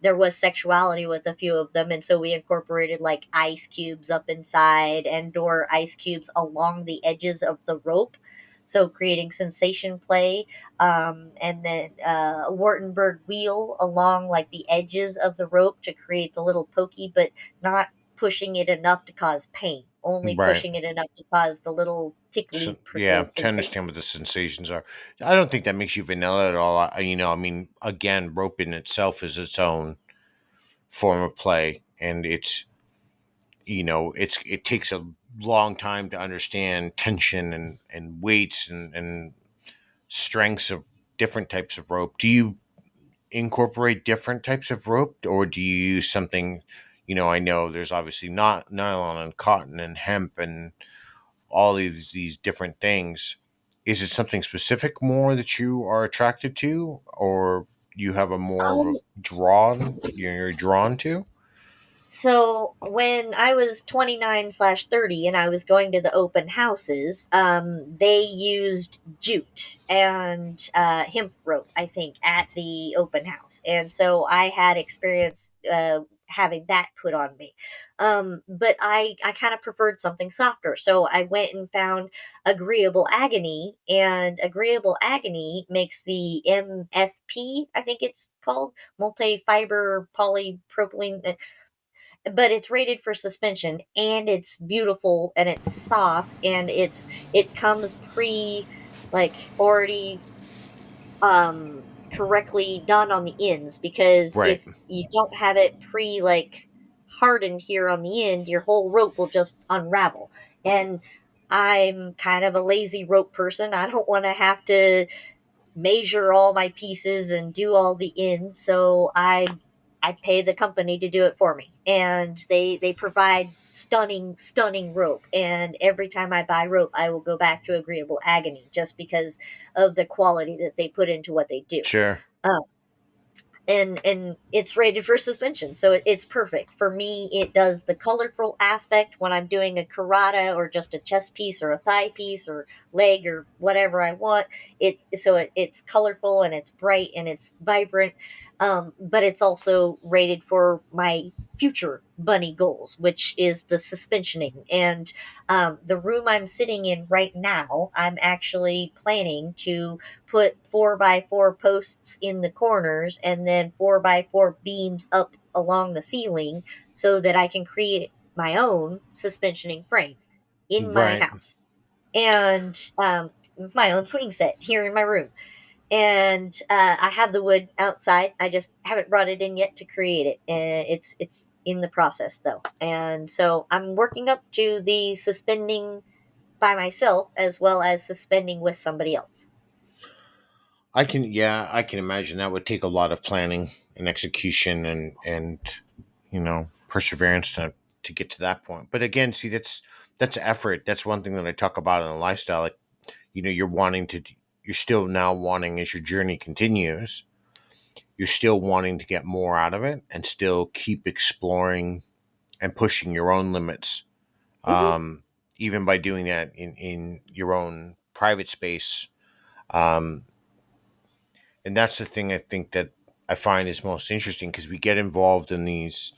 There was sexuality with a few of them, and so we incorporated like ice cubes up inside and or ice cubes along the edges of the rope, so creating sensation play, and then a Wartenberg wheel along like the edges of the rope to create the little pokey, but not pushing it enough to cause pain, only Right. pushing it enough to cause the little So, particularly yeah, preferred to sensation. understand what the sensations are. I don't think that makes you vanilla at all. I mean, again, rope in itself is its own form of play, and it takes a long time to understand tension and weights and strengths of different types of rope. Do you incorporate different types of rope, or do you use something? I know there's obviously not nylon and cotton and hemp and all these different things. Is it something specific more that you are attracted to, or you have a more of Um, a you're drawn to? So when I was 29/30 and I was going to the open houses, they used jute and hemp rope, I think, at the open house. And so I had experience having that put on me. But I kind of preferred something softer. So I went and found Agreeable Agony, and Agreeable Agony makes the MFP, I think it's called, multi-fiber polypropylene, but it's rated for suspension, and it's beautiful and it's soft, and it comes pre, like, already correctly done on the ends, because Right. if you don't have it pre, like, hardened here on the end, your whole rope will just unravel. And I'm kind of a lazy rope person. I don't want to have to measure all my pieces and do all the ends, so I pay the company to do it for me, and they provide stunning rope. And every time I buy rope, I will go back to Agreeable Agony, just because of the quality that they put into what they do. Sure. Um, and it's rated for suspension, so it's perfect for me. It does the colorful aspect when I'm doing a karata or just a chest piece or a thigh piece or leg or whatever I want. It's colorful and it's bright and it's vibrant. But it's also rated for my future bunny goals, which is the suspensioning. And the room I'm sitting in right now, I'm actually planning to put 4x4 posts in the corners and then 4x4 beams up along the ceiling, so that I can create my own suspensioning frame in my Right. house, and my own swing set here in my room. And I have the wood outside. I just haven't brought it in yet to create it. It's in the process though, and so I'm working up to the suspending by myself as well as suspending with somebody else. I can imagine that would take a lot of planning and execution and perseverance to get to that point. But again, see, that's effort. That's one thing that I talk about in the lifestyle. Like, you're still now wanting, as your journey continues, you're still wanting to get more out of it and still keep exploring and pushing your own limits. Hmm. Even by doing that in your own private space. Um, and that's the thing I think that I find is most interesting, because we get involved in these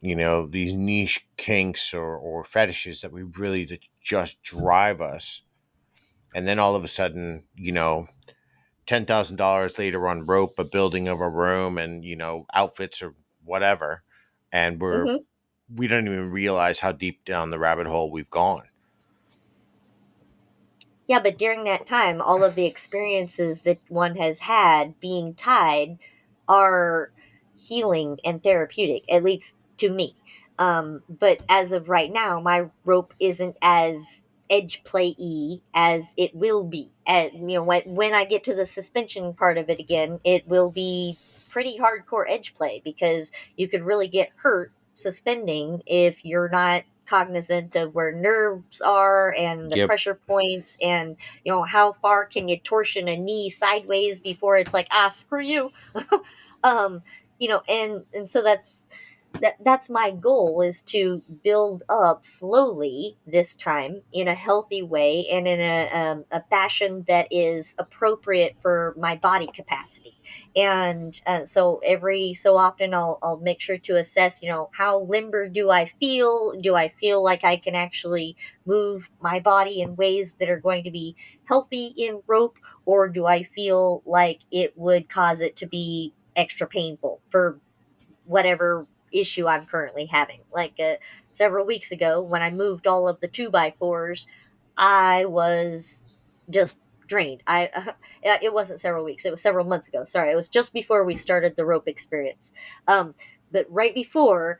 niche kinks or fetishes that we really just drive us, and then all of a sudden, $10,000 later on rope, a building of a room, and outfits or whatever, and Hmm. we don't even realize how deep down the rabbit hole we've gone. Yeah, but during that time, all of the experiences that one has had being tied are healing and therapeutic, at least to me. But as of right now, my rope isn't as edge play y as it will be. When I get to the suspension part of it again, it will be pretty hardcore edge play, because you could really get hurt suspending if you're not cognizant of where nerves are and the Yep. pressure points, and how far can you torsion a knee sideways before it's like, screw you. um and so that's my goal, is to build up slowly this time in a healthy way, and in a fashion that is appropriate for my body capacity. And so every so often I'll make sure to assess, how limber do I feel like I can actually move my body in ways that are going to be healthy in rope, or do I feel like it would cause it to be extra painful for whatever issue I'm currently having. Like several weeks ago, when I moved all of the 2x4s, I was just drained. It wasn't several weeks, it was several months ago. Sorry, it was just before we started the rope experience. Um, but right before,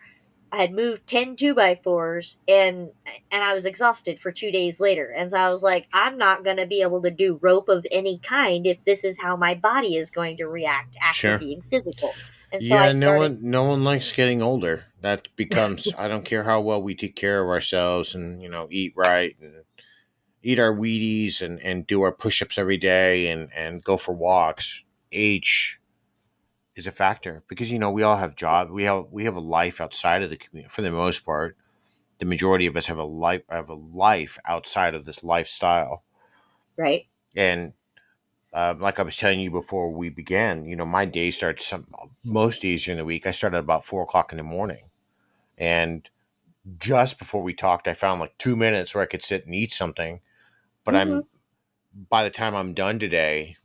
I had moved 10 by 4s, and I was exhausted for 2 days later. And so I was like, I'm not going to be able to do rope of any kind if this is how my body is going to react after Sure. being physical. And so I Yeah, no started. one no one likes getting older. That becomes I don't care how well we take care of ourselves and, eat right and eat our Wheaties and do our push-ups every day and go for walks. Age is a factor because we all have jobs. We have a life outside of the community for the most part. The majority of us have a life outside of this lifestyle. Right. And like I was telling you before we began, my day starts most days during the week. I start at about 4 o'clock in the morning, and just before we talked, I found like 2 minutes where I could sit and eat something. But Hmm. by the time I'm done today,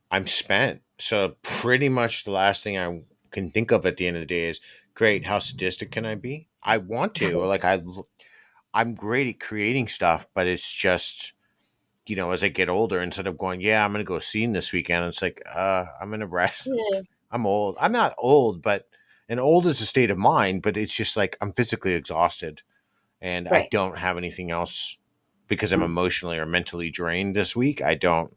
I'm spent. So pretty much the last thing I can think of at the end of the day is, great. How sadistic can I be? I want to, or like I'm great at creating stuff, but it's just as I get older, instead of going, yeah, I'm gonna go skiing this weekend, it's like, I'm gonna rest. Yeah. I'm old. I'm not old, but and old is a state of mind, but it's just like I'm physically exhausted and I Right. don't have anything else because I'm emotionally or mentally drained this week. I don't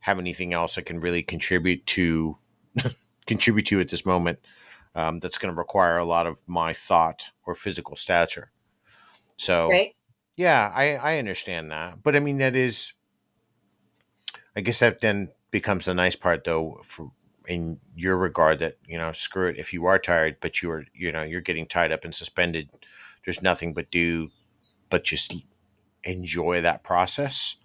have anything else I can really contribute to at this moment, that's going to require a lot of my thought or physical stature. So Right. yeah, I understand that, but I mean that is, I guess that then becomes the nice part though, for in your regard, that screw it, if you are tired but you're getting tied up and suspended, there's nothing but just enjoy that process.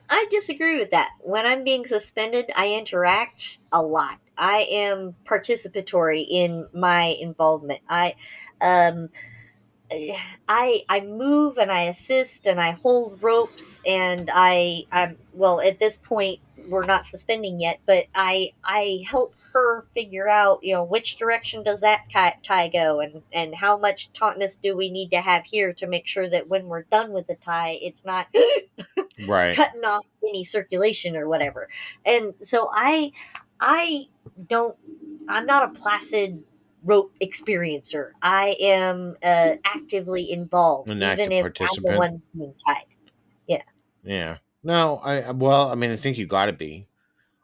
I disagree with that. When I'm being suspended, I interact a lot. I am participatory in my involvement. Um, I move and I assist and I hold ropes, and I'm, well, at this point we're not suspending yet, but I help her figure out, which direction does that tie go, and how much tautness do we need to have here to make sure that when we're done with the tie, it's not Right. cutting off any circulation or whatever. And so I don't, I'm not a placid rope experiencer. I am actively involved, An even active if I'm the participant. one being tied. Yeah. Yeah. No, well, I mean, I think you got to be.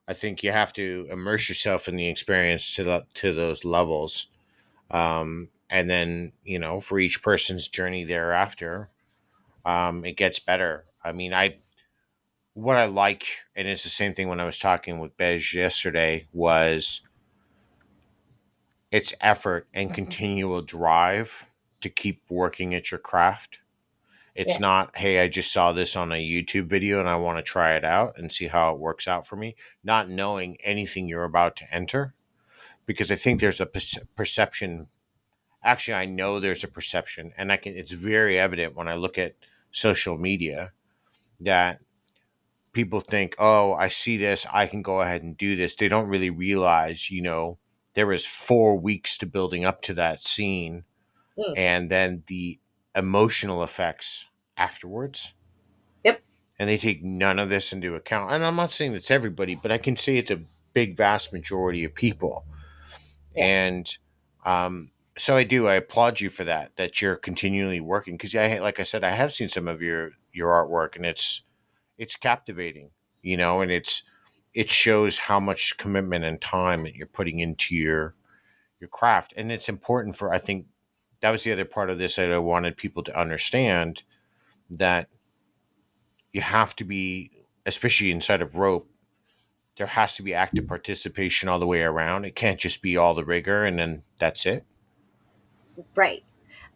I think you have to immerse yourself in the experience to those levels. And then, for each person's journey thereafter, it gets better. I mean, what I like, and it's the same thing when I was talking with Bez yesterday, was it's effort and continual drive to keep working at your craft. It's Yeah. not, hey, I just saw this on a YouTube video and I want to try it out and see how it works out for me. Not knowing anything you're about to enter, because I think there's a perception. Actually, I know there's a perception, and it's very evident when I look at social media that people think, oh, I see this, I can go ahead and do this. They don't really realize, there is 4 weeks to building up to that scene, Mm. and then the emotional effects afterwards. Yep. And they take none of this into account. And I'm not saying it's everybody, but I can say it's a big, vast majority of people. Yeah. And so I applaud you for that you're continually working, because like I said, I have seen some of your artwork, and it's captivating, and it shows how much commitment and time that you're putting into your craft. And it's important for, I think that was the other part of this that I wanted people to understand, that you have to be, especially inside of rope, there has to be active participation all the way around. It can't just be all the rigor and then that's it. Right.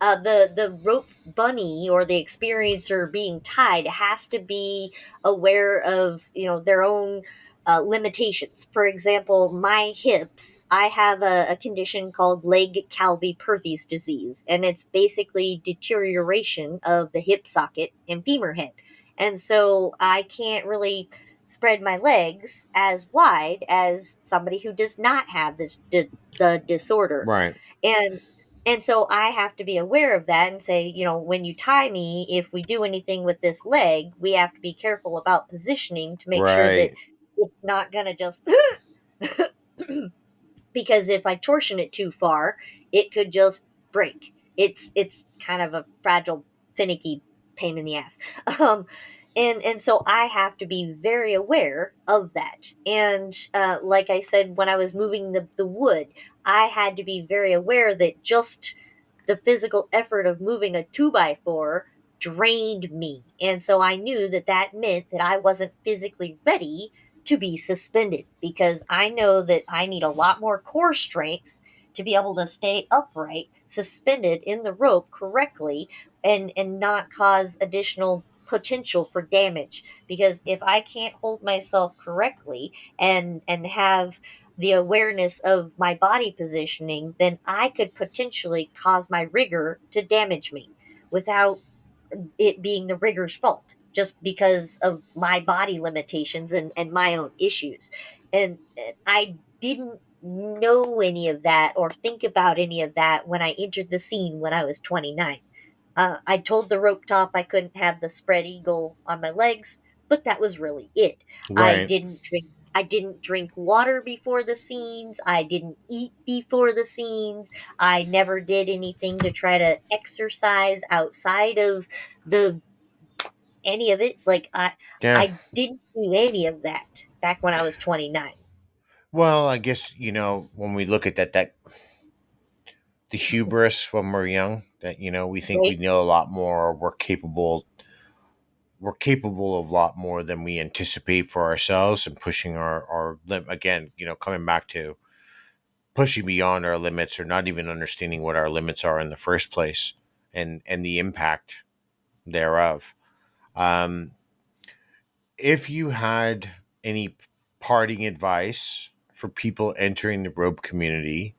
The rope bunny or the experiencer being tied has to be aware of, their own limitations. For example, my hips, I have a condition called leg calvi Perthes disease, and it's basically deterioration of the hip socket and femur head. And so I can't really spread my legs as wide as somebody who does not have the disorder. Right. And And so I have to be aware of that and say, when you tie me, if we do anything with this leg, we have to be careful about positioning to make sure that Right. it's not going to just because if I torsion it too far, it could just break. It's kind of a fragile, finicky pain in the ass. Um, and so I have to be very aware of that. And like I said, when I was moving the wood, I had to be very aware that just the physical effort of moving a 2x4 drained me. And so I knew that that meant that I wasn't physically ready to be suspended because I know that I need a lot more core strength to be able to stay upright, suspended in the rope correctly, and not cause additional potential for damage. Because if I can't hold myself correctly and have the awareness of my body positioning, then I could potentially cause my rigger to damage me without it being the rigger's fault, just because of my body limitations and my own issues. And I didn't know any of that or think about any of that when I entered the scene when I was 29. I told the rope top I couldn't have the spread eagle on my legs, but that was really it. I Right. didn't drink I didn't drink water before the scenes. I didn't eat before the scenes. I never did anything to try to exercise outside of the any of it. Like Yeah. I didn't do any of that back when I was 29, Well, I guess, when we look at that the hubris when we're young, that, we think we right? know a lot more, we're capable of a lot more than we anticipate for ourselves, and pushing our limit again, coming back to pushing beyond our limits, or not even understanding what our limits are in the first place, and the impact thereof. um if you had any parting advice for people entering the rope community,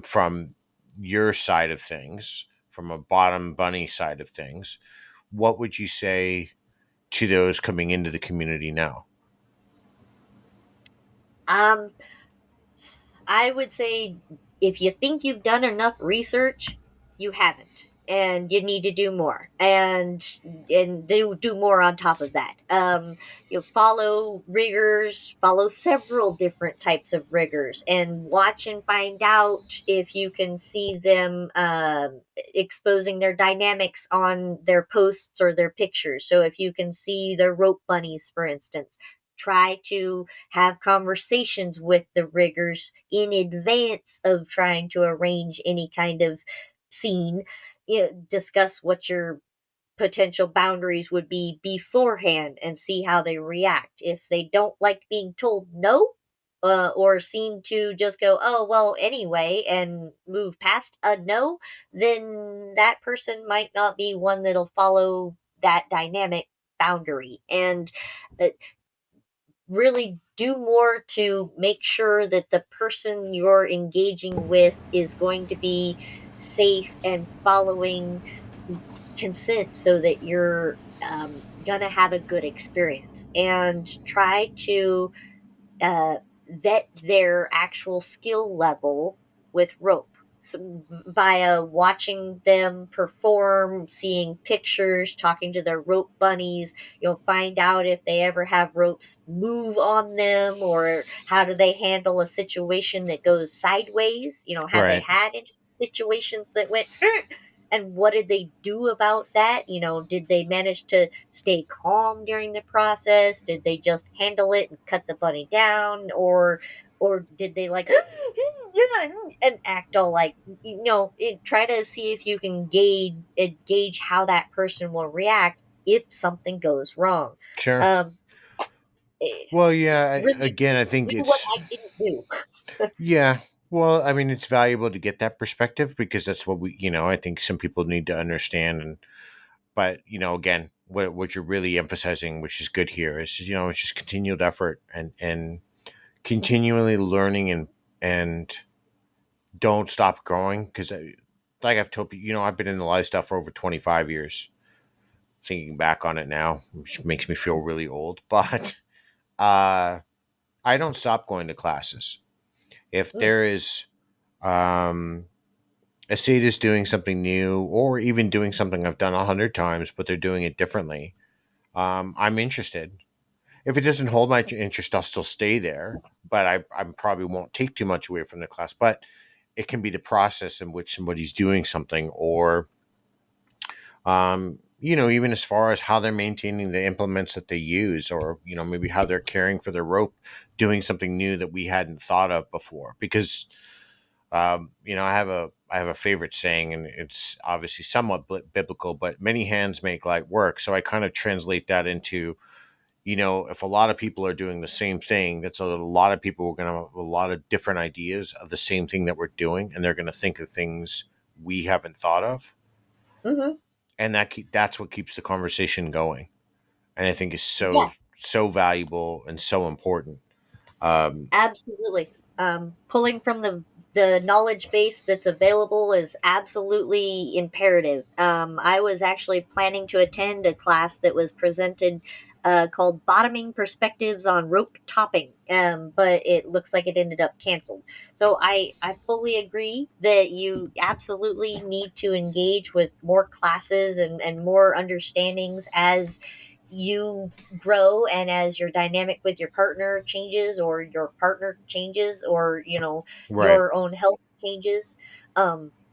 from your side of things, from a bottom bunny side of things, what would you say to those coming into the community now? Um, I would say if you think you've done enough research, you haven't, and you need to do more, and do more on top of that. You follow riggers, follow several different types of riggers, and watch and find out if you can see them exposing their dynamics on their posts or their pictures. So if you can see their rope bunnies, for instance, try to have conversations with the riggers in advance of trying to arrange any kind of scene. Discuss what your potential boundaries would be beforehand and see how they react. If they don't like being told no, or seem to just go, oh, well, anyway, and move past a no, then that person might not be one that'll follow that dynamic boundary. And uh, really do more to make sure that the person you're engaging with is going to be safe and following consent so that you're going to have a good experience, and try to uh, vet their actual skill level with rope. So via watching them perform, seeing pictures, talking to their rope bunnies, you'll find out if they ever have ropes move on them, or how do they handle a situation that goes sideways. Have they Right. had any situations that went and what did they do about that? Did they manage to stay calm during the process? Did they just handle it and cut the bunny down, or did they like and act all like, try to see if you can gauge how that person will react if something goes wrong. Sure. Um, eh, Well, yeah, really again, I think do what it's, I didn't do. yeah. Well, I mean, it's valuable to get that perspective, because that's what I think some people need to understand. And but again, what you're really emphasizing, which is good here, is it's just continued effort, and continually learning, and don't stop growing, because like I've told you, I've been in the live stuff for over 25 years. Thinking back on it now, which makes me feel really old, but uh, I don't stop going to classes. If Mm, there is, um, a sadist doing something new, or even doing something I've done 100 times, but they're doing it differently, I'm interested. If it doesn't hold my interest, I'll still stay there, but I probably won't take too much away from the class. But it can be the process in which somebody's doing something, or even as far as how they're maintaining the implements that they use, or maybe how they're caring for their rope, doing something new that we hadn't thought of before. Because I have a favorite saying, and it's obviously somewhat biblical, but many hands make light work. So I kind of translate that into, if a lot of people are doing the same thing, that's a lot of people are going to have a lot of different ideas of the same thing that we're doing, and they're going to think of things we haven't thought of, Hmm. and that's what keeps the conversation going, and I think is Yeah, so valuable and so important. Um, absolutely. Pulling from the knowledge base that's available is absolutely imperative. I was actually planning to attend a class that was presented called "Bottoming Perspectives on Rope Topping," but it looks like it ended up canceled. So I fully agree that you absolutely need to engage with more classes and more understandings as you grow and as your dynamic with your partner changes, or your partner changes, or right, your own health changes.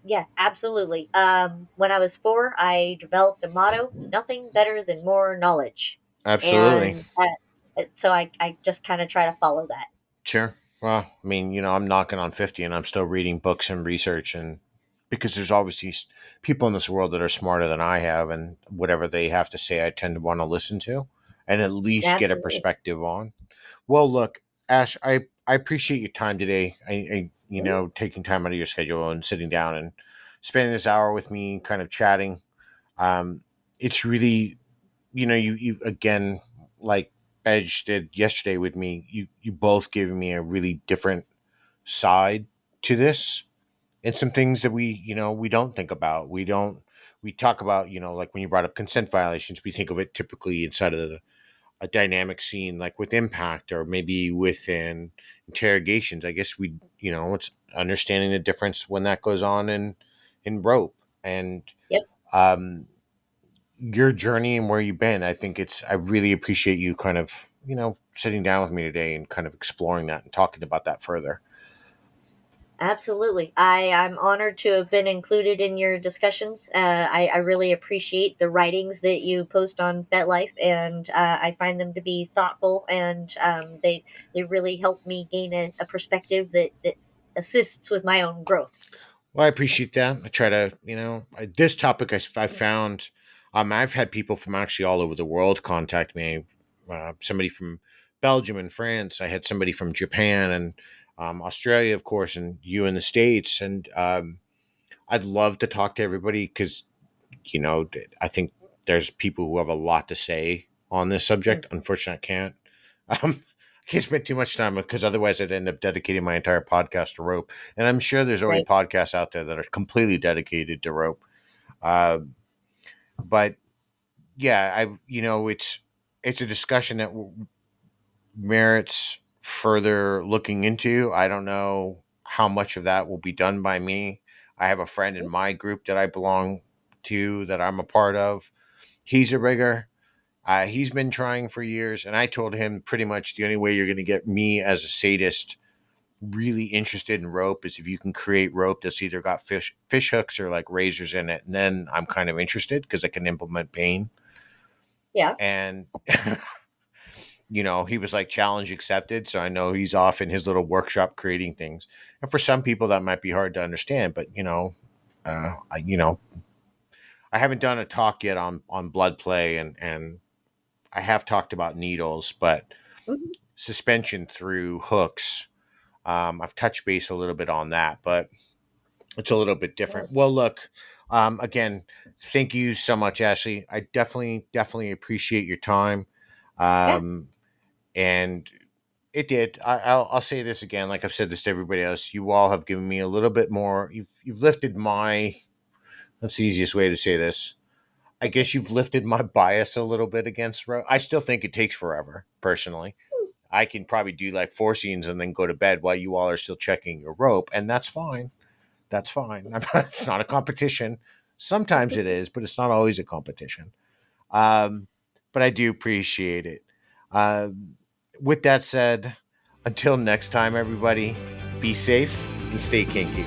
Yeah, absolutely. When I was 4, I developed a motto: nothing better than more knowledge. absolutely. And so I just kind of try to follow that. Sure. Well, I mean, I'm knocking on 50 and I'm still reading books and research, and because there's obviously people in this world that are smarter than I have, and whatever they have to say, I tend to want to listen to and at least get a Absolutely. perspective on. Well, look, Ash, I appreciate your time today. Mhm. Taking time out of your schedule and sitting down and spending this hour with me, kind of chatting. Um, it's really, you again, like Edge did yesterday with me. You both gave me a really different side to this, and some things that we don't think about. We talk about, like when you brought up consent violations, we think of it typically inside of a dynamic scene, like with impact, or maybe within interrogations. I guess it's understanding the difference when that goes on in rope, and Yep. um your journey and where you've been. I really appreciate you kind of, sitting down with me today and kind of exploring that and talking about that further. Absolutely. I'm honored to have been included in your discussions. I really appreciate the writings that you post on FetLife, and I find them to be thoughtful, and they really help me gain a perspective that assists with my own growth. Well, I appreciate that. I try to, this topic I found, I've had people from actually all over the world contact me. Somebody from Belgium and France. I had somebody from Japan and Australia, of course, and you in the States. And I'd love to talk to everybody because, I think there's people who have a lot to say on this Mm, subject. Unfortunately, I can't. I can't spend too much time because otherwise I'd end up dedicating my entire podcast to rope. And I'm sure there's already right. podcasts out there that are completely dedicated to rope. Uh, but yeah, it's a discussion that merits further looking into. I don't know how much of that will be done by me. I have a friend in Mm, my group that I belong to, that I'm a part of. He's a rigger. He's been trying for years, and I told him pretty much the only way you're going to get me as a sadist really interested in rope is if you can create rope that's either got fish hooks or like razors in it, and then I'm kind of interested because I can implement pain. yeah. And he was like, challenge accepted. So I know he's off in his little workshop creating things. And for some people that might be hard to understand, but I haven't done a talk yet on blood play, and I have talked about needles, but Mhm. suspension through hooks. I've touched base a little bit on that, but it's a little bit different. Well, look, again, thank you so much, Ashley. I definitely appreciate your time. Yeah. Um, and it did. I'll say this again, like I've said this to everybody else. You all have given me a little bit more. You've lifted my. That's the easiest way to say this. I guess you've lifted my bias a little bit against row. I still think it takes forever, personally. I can probably do like 4 scenes and then go to bed while you all are still checking your rope, and that's fine. That's fine. It's not a competition. Sometimes it is, but it's not always a competition. Um, but I do appreciate it. Um, with that said, until next time, everybody, be safe and stay kinky.